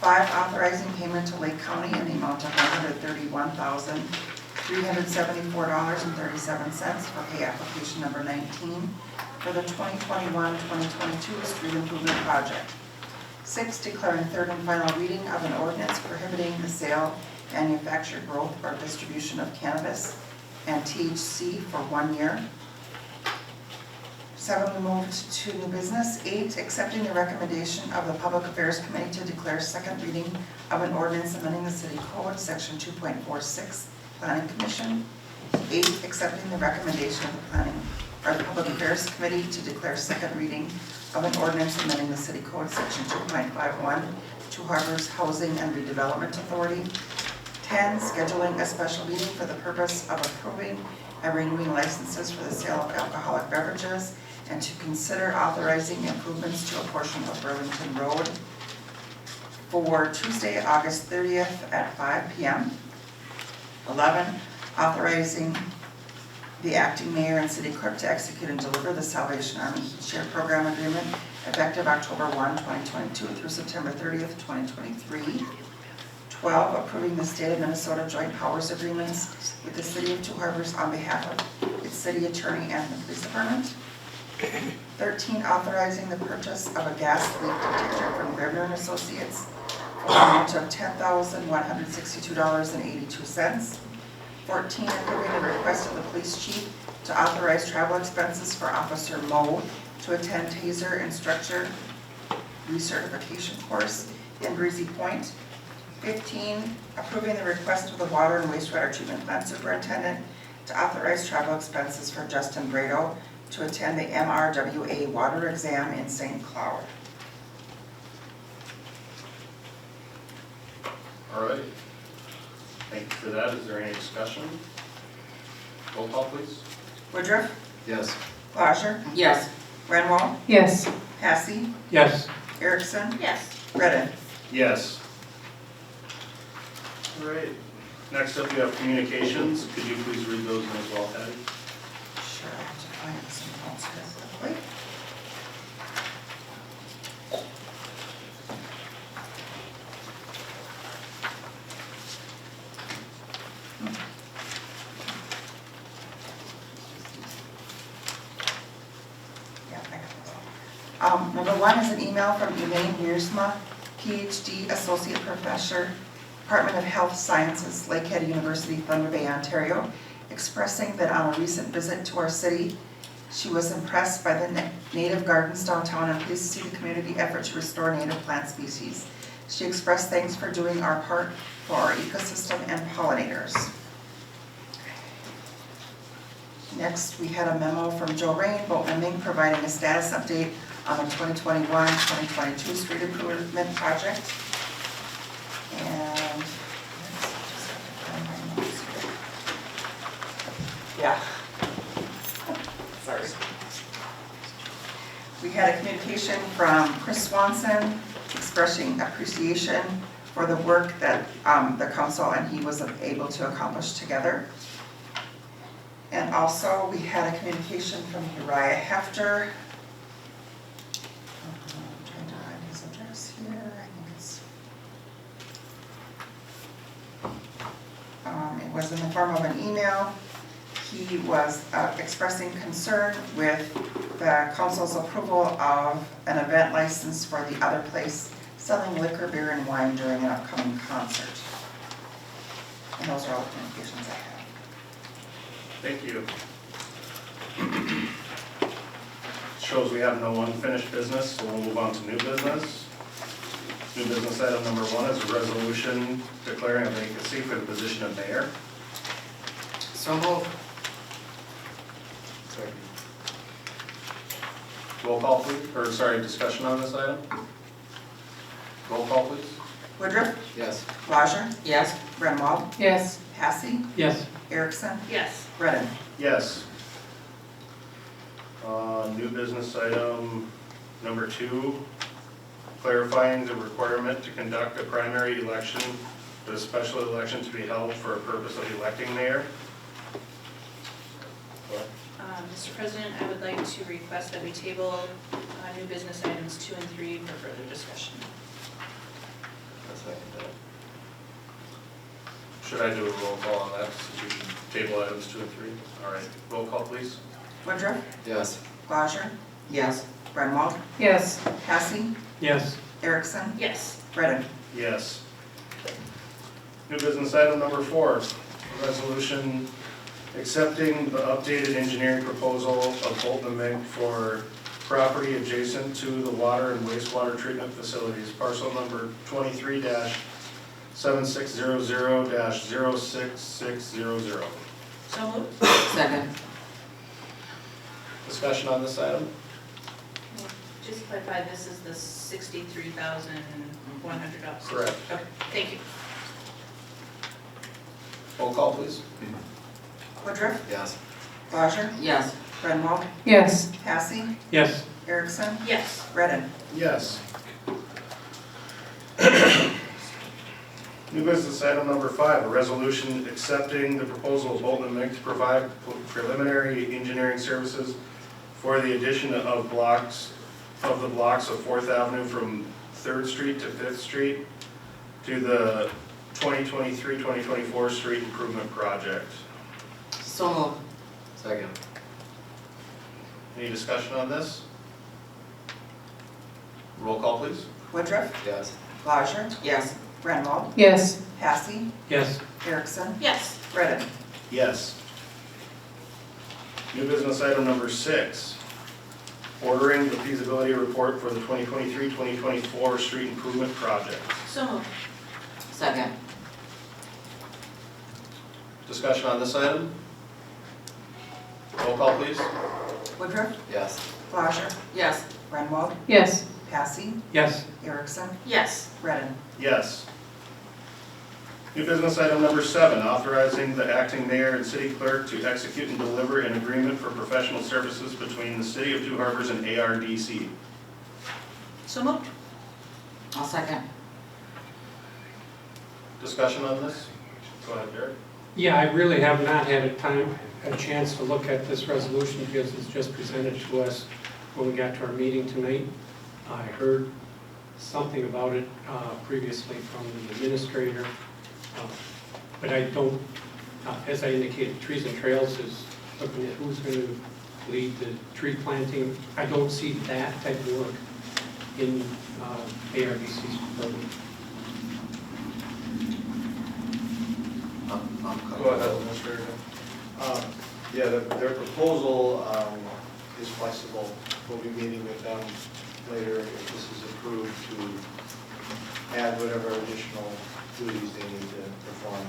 5, authorizing payment to Lake County in the amount of $131,374.37 for pay application number 19 for the 2021-2022 street improvement project. 6, declaring third and final reading of an ordinance prohibiting the sale, manufacture, growth, or distribution of cannabis and THC for 1 year. 7, we moved to new business. 8, accepting the recommendation of the Public Affairs Committee to declare second reading of an ordinance amending the city code, section 2.46, Planning Commission. 8, accepting the recommendation of the Public Affairs Committee to declare second reading of an ordinance amending the city code, section 2.51, Two Harbors Housing and Redevelopment Authority. 10, scheduling a special meeting for the purpose of approving and renewing licenses for the sale of alcoholic beverages and to consider authorizing improvements to a portion of Burlington Road for Tuesday, August 30th at 5 p.m. 11, authorizing the acting mayor and city clerk to execute and deliver the Salvation Army Heat Share Program Agreement effective October 1, 2022 through September 30th, 2023. 12, approving the state of Minnesota joint powers agreements with the city of Two Harbors on behalf of its city attorney and the police department. 13, authorizing the purchase of a gas leak detector from Grevner and Associates for an amount of $10,162.82. 14, approving the request of the police chief to authorize travel expenses for Officer Moe to attend taser instructor recertification course in Breezy Point. 15, approving the request of the water and wastewater treatment plant superintendent to authorize travel expenses for Justin Brado to attend the MRWA water exam in St. Cloud. All right. Thank you for that. Is there any discussion? Roll call, please. Woodruff, Yes. Blazer, Yes. Renwall, Yes. Passy, Yes. Erickson, Yes. Redden. Yes. All right. Next up, we have communications. Could you please read those in as well, Patty? Sure, I have to find some notes here quickly. Yeah, I got this. Number 1 is an email from Elaine Wiersma, PhD, Associate Professor, Department of Health Sciences, Lakehead University, Thunder Bay, Ontario, expressing that on a recent visit to our city, she was impressed by the native gardens downtown and pleased to see the community effort to restore native plant species. She expressed thanks for doing our part for our ecosystem and pollinators. Next, we had a memo from Joe Rain, Amending, providing a status update on the 2021-2022 street improvement project. And just have to find my notes here. Yeah. Sorry. We had a communication from Chris Swanson expressing appreciation for the work that the council and he was able to accomplish together. And also, we had a communication from Uriah Hefter. I'm trying to find his address here, I think it's. It was in the form of an email. He was expressing concern with the council's approval of an event license for the other place selling liquor, beer, and wine during an upcoming concert. And those are all the communications I have. Thank you. Shows we have no unfinished business, so we'll move on to new business. New business item number 1 is a resolution declaring a vacancy for the position of mayor. So moved. Roll call please, or sorry, discussion on this item? Roll call please. Woodruff, Yes. Blazer, Yes. Grunwald, Yes. Passy, Yes. Erickson, Yes. Redden. Yes. New business item number 2, clarifying the requirement to conduct a primary election with a special election to be held for a purpose of electing mayor. Mr. President, I would like to request that we table new business items 2 and 3 for further discussion. I'll second that. Should I do a roll call on that, since we can table items 2 and 3? All right, roll call please. Woodruff, Yes. Blazer, Yes. Grunwald, Yes. Passy, Yes. Erickson, Yes. Redden. Yes. New business item number 4, resolution accepting the updated engineering proposal of Bolton and Mink for property adjacent to the water and wastewater treatment facilities, parcel number 23-7600-06600. So moved. Second. Discussion on this item? Just to clarify, this is the $63,100. Correct. Okay, thank you. Roll call please. Woodruff, Yes. Blazer, Yes. Grunwald, Yes. Passy, Yes. Erickson, Yes. Redden. Yes. New business item number 5, a resolution accepting the proposal of Bolton and Mink to provide preliminary engineering services for the addition of the blocks of 4th Avenue from 3rd Street to 5th Street to the 2023-2024 street improvement project. So moved. Second. Any discussion on this? Roll call please. Woodruff, Yes. Blazer, Yes. Grunwald, Yes. Passy, Yes. Erickson, Yes. Redden. Yes. New business item number 6, ordering the feasibility report for the 2023-2024 street improvement project. So moved. Second. Discussion on this item? Roll call please. Woodruff, Yes. Blazer, Yes. Grunwald, Yes. Passy, Yes. Erickson, Yes. Redden. Yes. New business item number 7, authorizing the acting mayor and city clerk to execute and deliver an agreement for professional services between the city of Two Harbors and ARDC. So moved. I'll second. Discussion on this? Go ahead, Derek. Yeah, I really have not had a chance to look at this resolution because it's just presented to us when we got to our meeting tonight. I heard something about it previously from the administrator, but I don't, as I indicated, Trees and Trails is looking at who's going to lead the tree planting. I don't see that type of work in ARDC's program. Go ahead, Administrator. Yeah, their proposal is flexible. We'll be meeting with them later if this is approved to add whatever additional duties they need to perform.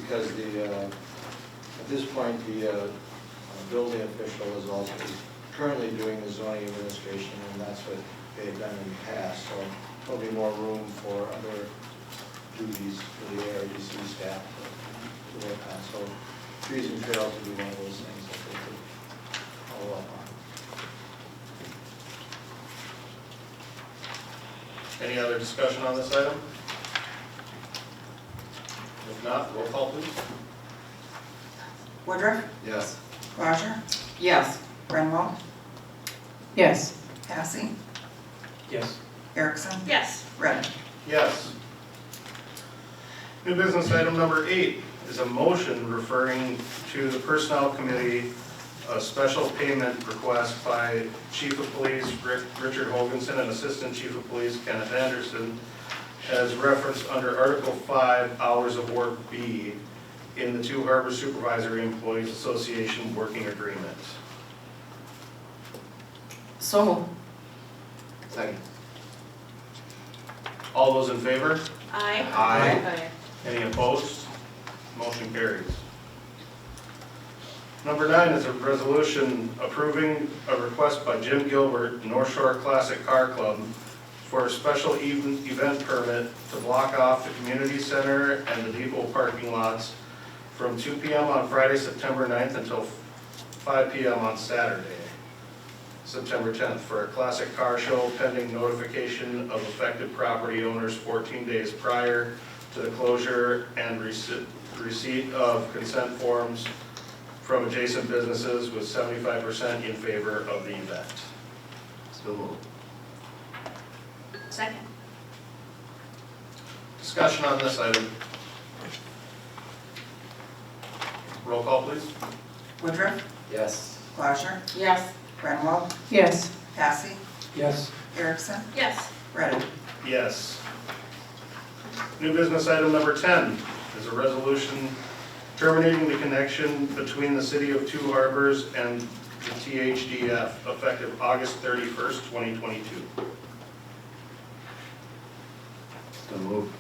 Because at this point, the building official is also currently doing the zoning administration, and that's what they've done in the past. So there'll be more room for other duties for the ARDC staff to work on. So Trees and Trails would be one of those things that they could follow up on. Any other discussion on this item? If not, roll call please. Woodruff, Yes. Roger, Yes. Grenville, Yes. Passy, Yes. Erickson, Yes. Redding. Yes. New business item number 8 is a motion referring to the Personnel Committee, a special payment request by Chief of Police Richard Hoganson and Assistant Chief of Police Kenneth Anderson as referenced under Article 5, Hours of Work B in the Two Harbors Supervisory Employees Association Working Agreement. So moved. Second. All those in favor? Aye. Aye. Any opposed? Motion carries. Number 9 is a resolution approving a request by Jim Gilbert, North Shore Classic Car Club, for a special event permit to block off the community center and the depot parking lots from 2 p.m. on Friday, September 9th until 5 p.m. on Saturday, September 10th, for a classic car show pending notification of affected property owners 14 days prior to the closure and receipt of consent forms from adjacent businesses with 75% in favor of the event. So moved. Second. Discussion on this item. Roll call, please. Woodruff, Yes. Roger, Yes. Grenville, Yes. Passy, Yes. Erickson, Yes. Redding. Yes. New business item number 10 is a resolution terminating the connection between the City of Two Harbors and the THDF effective August 31st, 2022. So moved.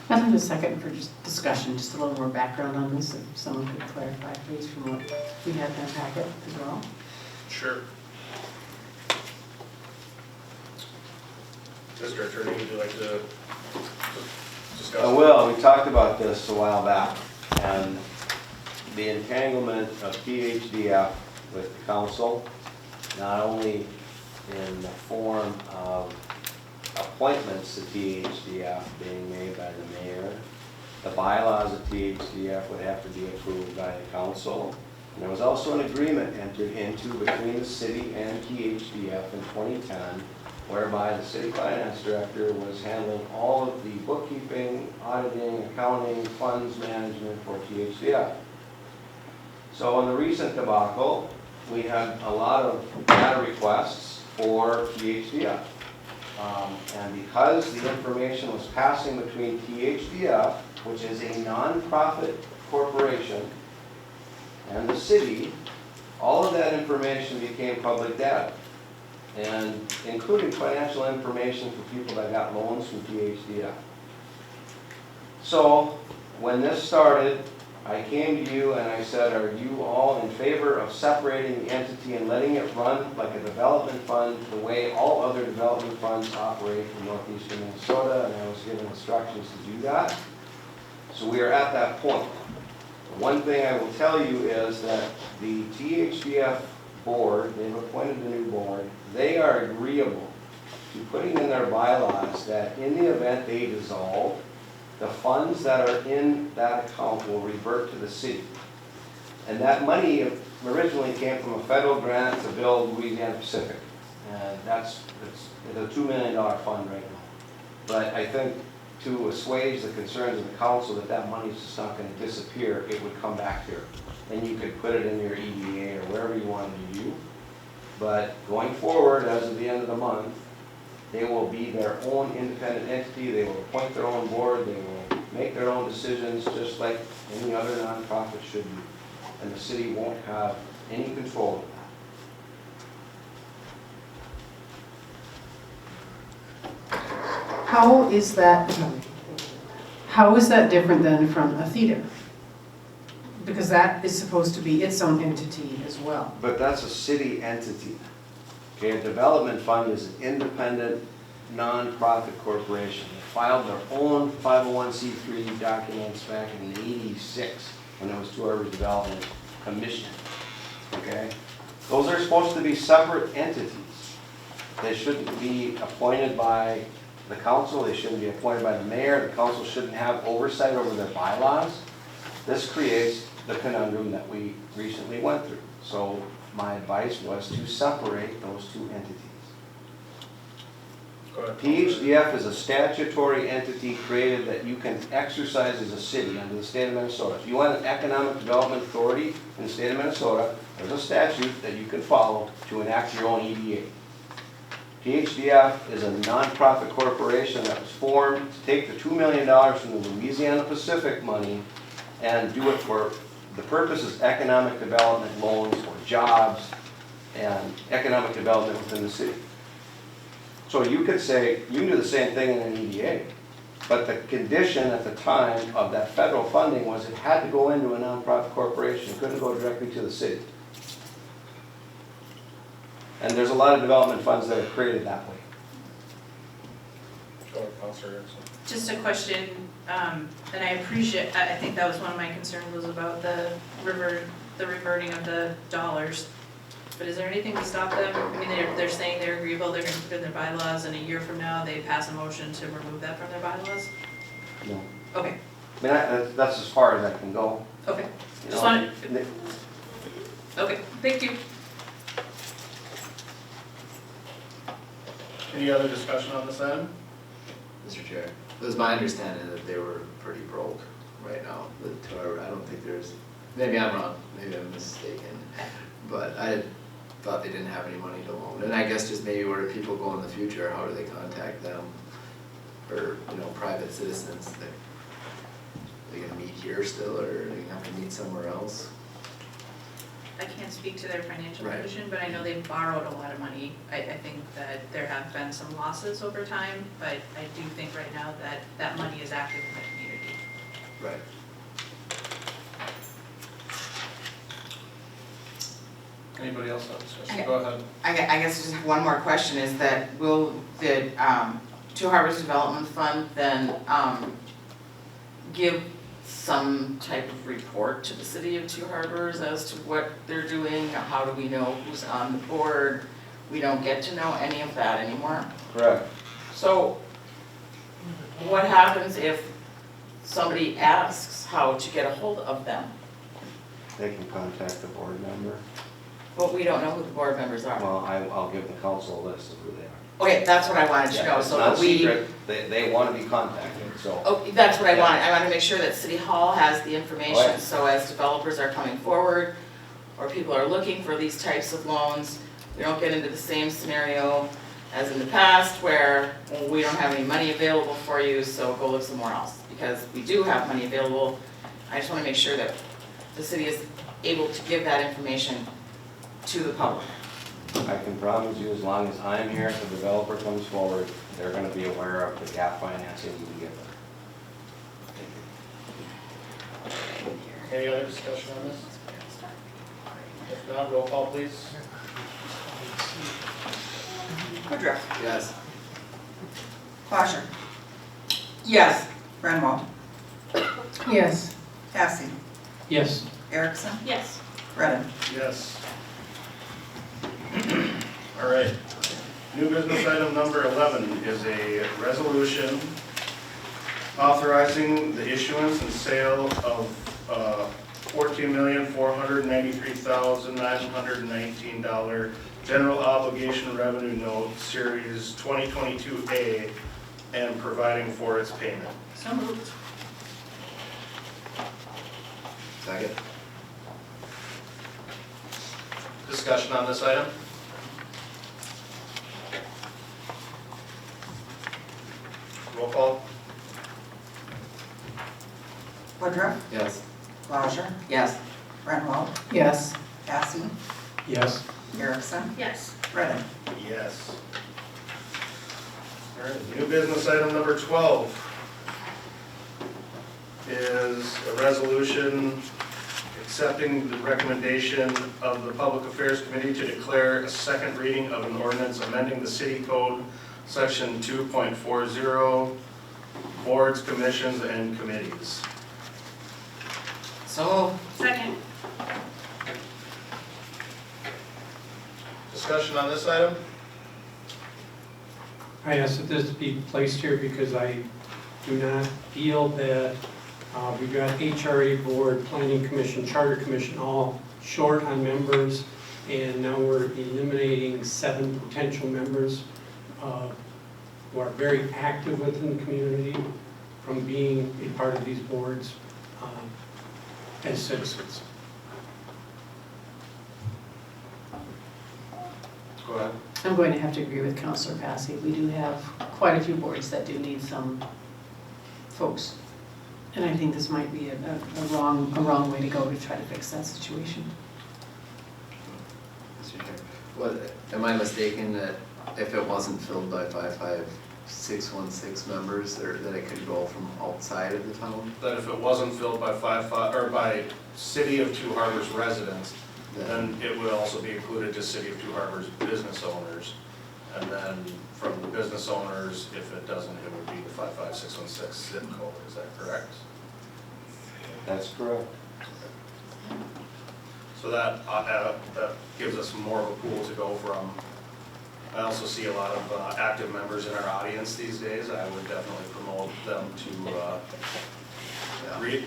I'd like a second for just discussion, just a little more background on this, if someone could clarify, please, from what we had in our packet as well. Sure. Mr. Attorney, would you like to discuss? Well, we talked about this a while back, and the entanglement of THDF with the council, not only in the form of appointments to THDF being made by the mayor, the bylaws of THDF would have to be approved by the council. And there was also an agreement entered into between the city and THDF in 2010, whereby the city finance director was handling all of the bookkeeping, auditing, accounting, funds management for THDF. So in the recent debacle, we had a lot of data requests for THDF. And because the information was passing between THDF, which is a nonprofit corporation, and the city, all of that information became public data, and including financial information for people that got loans from THDF. So when this started, I came to you and I said, are you all in favor of separating the entity and letting it run like a development fund the way all other development funds operate in northeastern Minnesota? And I was given instructions to do that. So we are at that point. One thing I will tell you is that the THDF board, they've appointed a new board, they are agreeable to putting in their bylaws that in the event they dissolve, the funds that are in that account will revert to the city. And that money originally came from a federal grant to build Louisiana Pacific. And it's a $2 million fund right now. But I think to assuage the concerns of the council that that money is just not going to disappear, it would come back here. And you could put it in your EDA or wherever you wanted to do. But going forward, as of the end of the month, they will be their own independent entity. They will appoint their own board. They will make their own decisions just like any other nonprofit should be. And the city won't have any control of that. How is that different than from a theater? Because that is supposed to be its own entity as well. But that's a city entity. Okay, a development fund is an independent, nonprofit corporation. They filed their own 501c3 documents back in '86 when it was Two Harbors Development Commission. Okay, those are supposed to be separate entities. They shouldn't be appointed by the council, they shouldn't be appointed by the mayor, the council shouldn't have oversight over their bylaws. This creates the conundrum that we recently went through. So my advice was to separate those two entities. Go ahead. PHDF is a statutory entity created that you can exercise as a city under the state of Minnesota. If you want an economic development authority in the state of Minnesota, there's a statute that you can follow to enact your own EDA. PHDF is a nonprofit corporation that was formed to take the $2 million from the Louisiana Pacific money and do it for, the purpose is economic development loans or jobs and economic development within the city. So you could say, you can do the same thing in an EDA, but the condition at the time of that federal funding was it had to go into a nonprofit corporation, it couldn't go directly to the city. And there's a lot of development funds that are created that way. Go ahead, Counselor Erickson. Just a question, and I appreciate, I think that was one of my concerns was about the reverting of the dollars. But is there anything to stop them? I mean, they're saying they're agreeable, they're gonna put it in their bylaws, and a year from now, they pass a motion to remove that from their bylaws? No. Okay, I mean, that's as far as I can go. okay, You just know, wanted, and they- okay, thank you. Any other discussion on this item? Mr. Chair, it was my understanding that they were pretty broke right now, I don't think there's, maybe I'm wrong, maybe I'm mistaken, but I thought they didn't have any money to loan, and I guess just maybe where do people go in the future, how do they contact them? Or, you know, private citizens, they gonna meet here still, or are they gonna have to meet somewhere else? I can't speak to their financial Right. condition, but I know they've borrowed a lot of money. I think that there have been some losses over time, but I do think right now that that money is active in the community. Right. Anybody else have discussion? Okay. Go ahead. I guess just one more question is that will the Two Harbors Development Fund then give some type of report to the city of Two Harbors as to what they're doing? How do we know who's on the board? We don't get to know any of that anymore. Correct. So what happens if somebody asks how to get a hold of them? They can contact the board member. But we don't know who the board members are. Well, I'll give the council a list of who they are. Okay, that's what I wanted to know, It's so not that we. secret, they want to be contacted, so. Oh, that's what I Yeah. wanted, I wanted to make sure that City Hall has the Oh, information, yeah. so as developers are coming forward, or people are looking for these types of loans, we don't get into the same scenario as in the past, where well, we don't have any money available for you, so go look somewhere else, because we do have money available. I just wanna make sure that the city is able to give that information to the public. I can promise you, as long as I'm here, if the developer comes forward, they're gonna be aware of the gap financing you can give them. Any other discussion on this? If not, roll call please. Woodruff, Yes. Closure, Yes. Renwald, Yes. Massey, Yes. Erickson, Yes. Redden. Yes. All right. New business item number 11 is a resolution authorizing the issuance and sale of $14,493,919 general obligation revenue note, Series 2022A, and providing for its payment. So moved. Second. Discussion on this item? Roll call? Woodruff, Yes. Closure, Yes. Renwald, Yes. Massey, Yes. Erickson, Yes. Yes. Redden. All right, new business item number 12 is a resolution accepting the recommendation of the Public Affairs Committee to declare a second reading of an ordinance amending the city code, section 2.40, boards, commissions, and committees. So, Second. Discussion on this item? I asked that this be placed here because I do not feel that we've got HRA Board, Planning Commission, Charter Commission all short on members, and now we're eliminating 7 potential members who are very active within the community from being a part of these boards as citizens. Go ahead. I'm going to have to agree with Councilor Passy. We do have quite a few boards that do need some folks. And I think this might be a wrong way to go to try to fix that situation. Mr. Chair, what, am I mistaken that if it wasn't filled by 55616 members, or that it could go from outside of the town? That if it wasn't filled by or by City of Two Harbors residents, then it would also be included to City of Two Harbors business owners. And then from the business owners, if it doesn't, it would be the 55616 zip code, is that correct? That's correct. So that gives us more of a pool to go from. I also see a lot of active members in our audience these days. I would definitely promote them to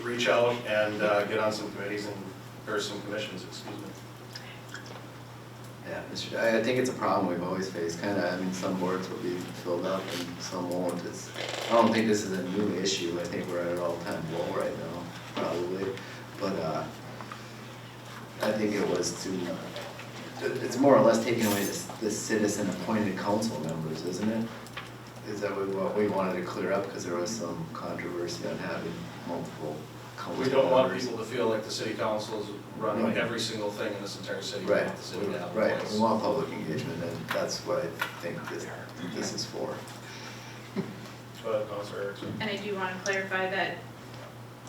reach out and get on some committees or some commissions, excuse me. Yeah, Mr. Chair, I think it's a problem we've always faced, kind of. I mean, some boards will be filled up and some won't. I don't think this is a new issue. I think we're at an all-time low right now, probably. But I think it was it's more or less taking away the citizen-appointed council members, isn't it? Is that what we wanted to clear up, because there was some controversy on having multiple council members? We don't want people to feel like the city council is running every single thing in this entire city. We Right, want the city to have a right. voice. We want public engagement, and that's what I think this is for. Go ahead, Councilor Erickson. And I do want to clarify that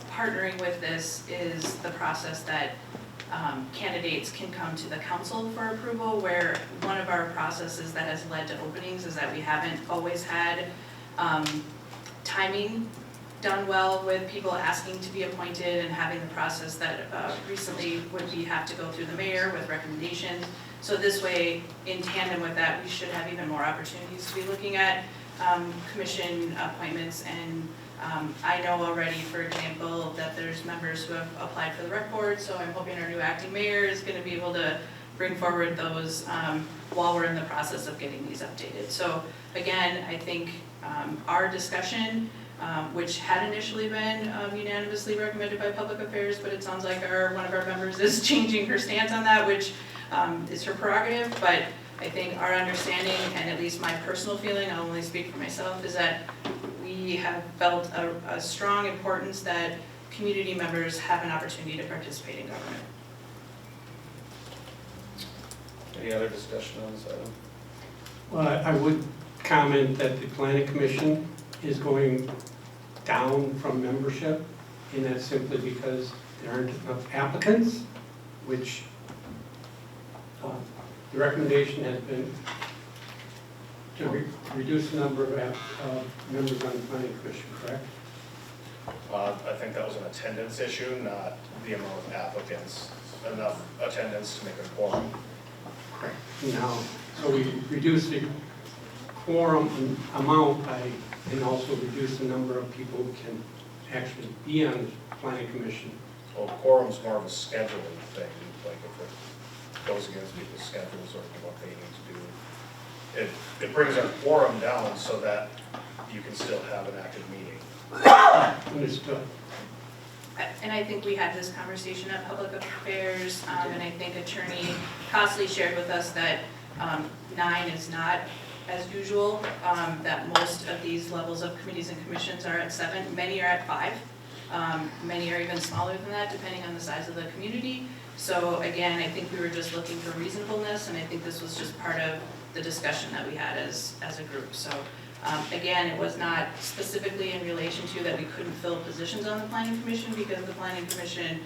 partnering with this is the process that candidates can come to the council for approval, where one of our processes that has led to openings is that we haven't always had timing done well with people asking to be appointed and having the process that recently would have to go through the mayor with recommendations. So this way, in tandem with that, we should have even more opportunities to be looking at commission appointments. And I know already, for example, that there's members who have applied for the rec board, so I'm hoping our new acting mayor is going to be able to bring forward those while we're in the process of getting these updated. So again, I think our discussion, which had initially been unanimously recommended by Public Affairs, but it sounds like one of our members is changing her stance on that, which is her prerogative. But I think our understanding, and at least my personal feeling, I'll only speak for myself, is that we have felt a strong importance that community members have an opportunity to participate in government. Any other discussion on this item? Well, I would comment that the Planning Commission is going down from membership, and that's simply because there aren't enough applicants, which the recommendation has been to reduce the number of members on the Planning Commission, correct? I think that was an attendance issue, not the amount of applicants. Enough attendance to make a quorum. Correct. Now, so we reduce the quorum amount and also reduce the number of people who can actually be on the Planning Commission. Well, quorum's more of a scheduling thing, like if it goes against people's schedules or what they need to do. It brings our quorum down so that you can still have an active meeting. Understood. And I think we had this conversation at Public Affairs, and I think Attorney Costley shared with us that 9 is not as usual, that most of these levels of committees and commissions are at 7, many are at 5. Many are even smaller than that, depending on the size of the community. So again, I think we were just looking for reasonableness, and I think this was just part of the discussion that we had as a group. So again, it was not specifically in relation to that we couldn't fill positions on the Planning Commission, because the Planning Commission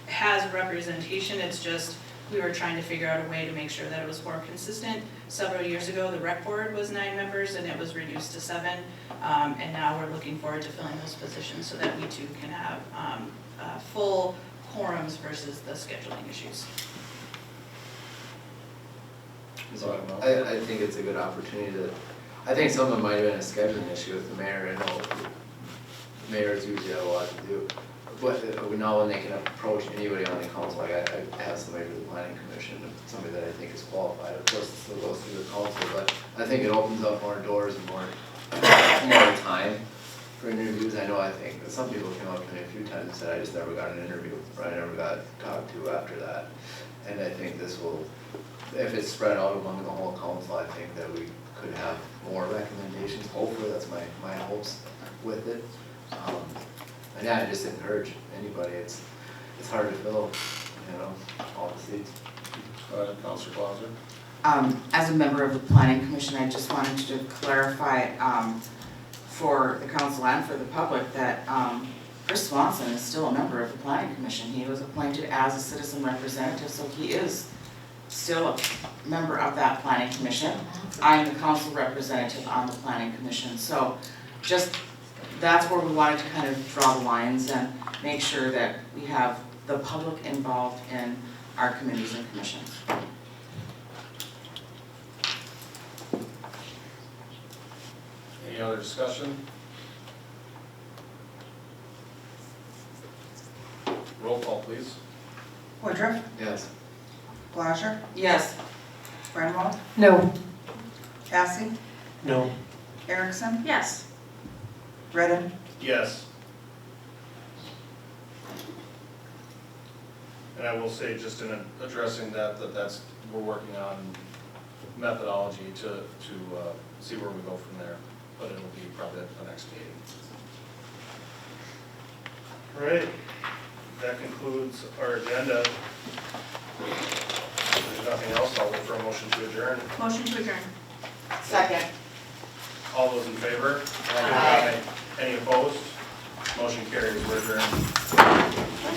has representation. It's just we were trying to figure out a way to make sure that it was more consistent. Several years ago, the rec board was 9 members and it was reduced to 7. And now we're looking forward to filling those positions so that we too can have full quorums versus the scheduling issues. So I think it's a good opportunity to I think some of it might have been a scheduling issue with the mayor. I know mayors usually have a lot to do. But we know when they can approach anybody on the council, like I have somebody for the planning commission, somebody that I think is qualified. Of course, it still goes through the council, but I think it opens up more doors and more time for interviews. I think that some people came up to me a few times and said, I just never got an interview, or I never got talked to after that. And I think this will, if it's spread out among the whole council, I think that we could have more recommendations. Hopefully, that's my hopes with it. And yeah, I just encourage anybody, it's hard to fill, all the seats. Counselor Clauser? As a member of the planning commission, I just wanted to clarify, for the council and for the public that, Chris Swanson is still a member of the planning commission. He was appointed as a citizen representative, so he is still a member of that planning commission. I'm the council representative on the planning commission, so just, that's where we wanted to kind of draw the lines and make sure that we have the public involved in our committees and commissions. Any other discussion? Roll call, please. Woodruff, Yes. Blazer, Yes. Grunwald, No. Cassie, No. Erickson, Yes. Redden, Yes. And I will say, just in addressing that's, we're working on methodology to see where we go from there, but it'll be probably at the next meeting. All right, that concludes our agenda. If there's nothing else, I'll look for a motion to adjourn. Motion to adjourn. Second. All those in favor? Aye. Any opposed? Motion carries, we're adjourned.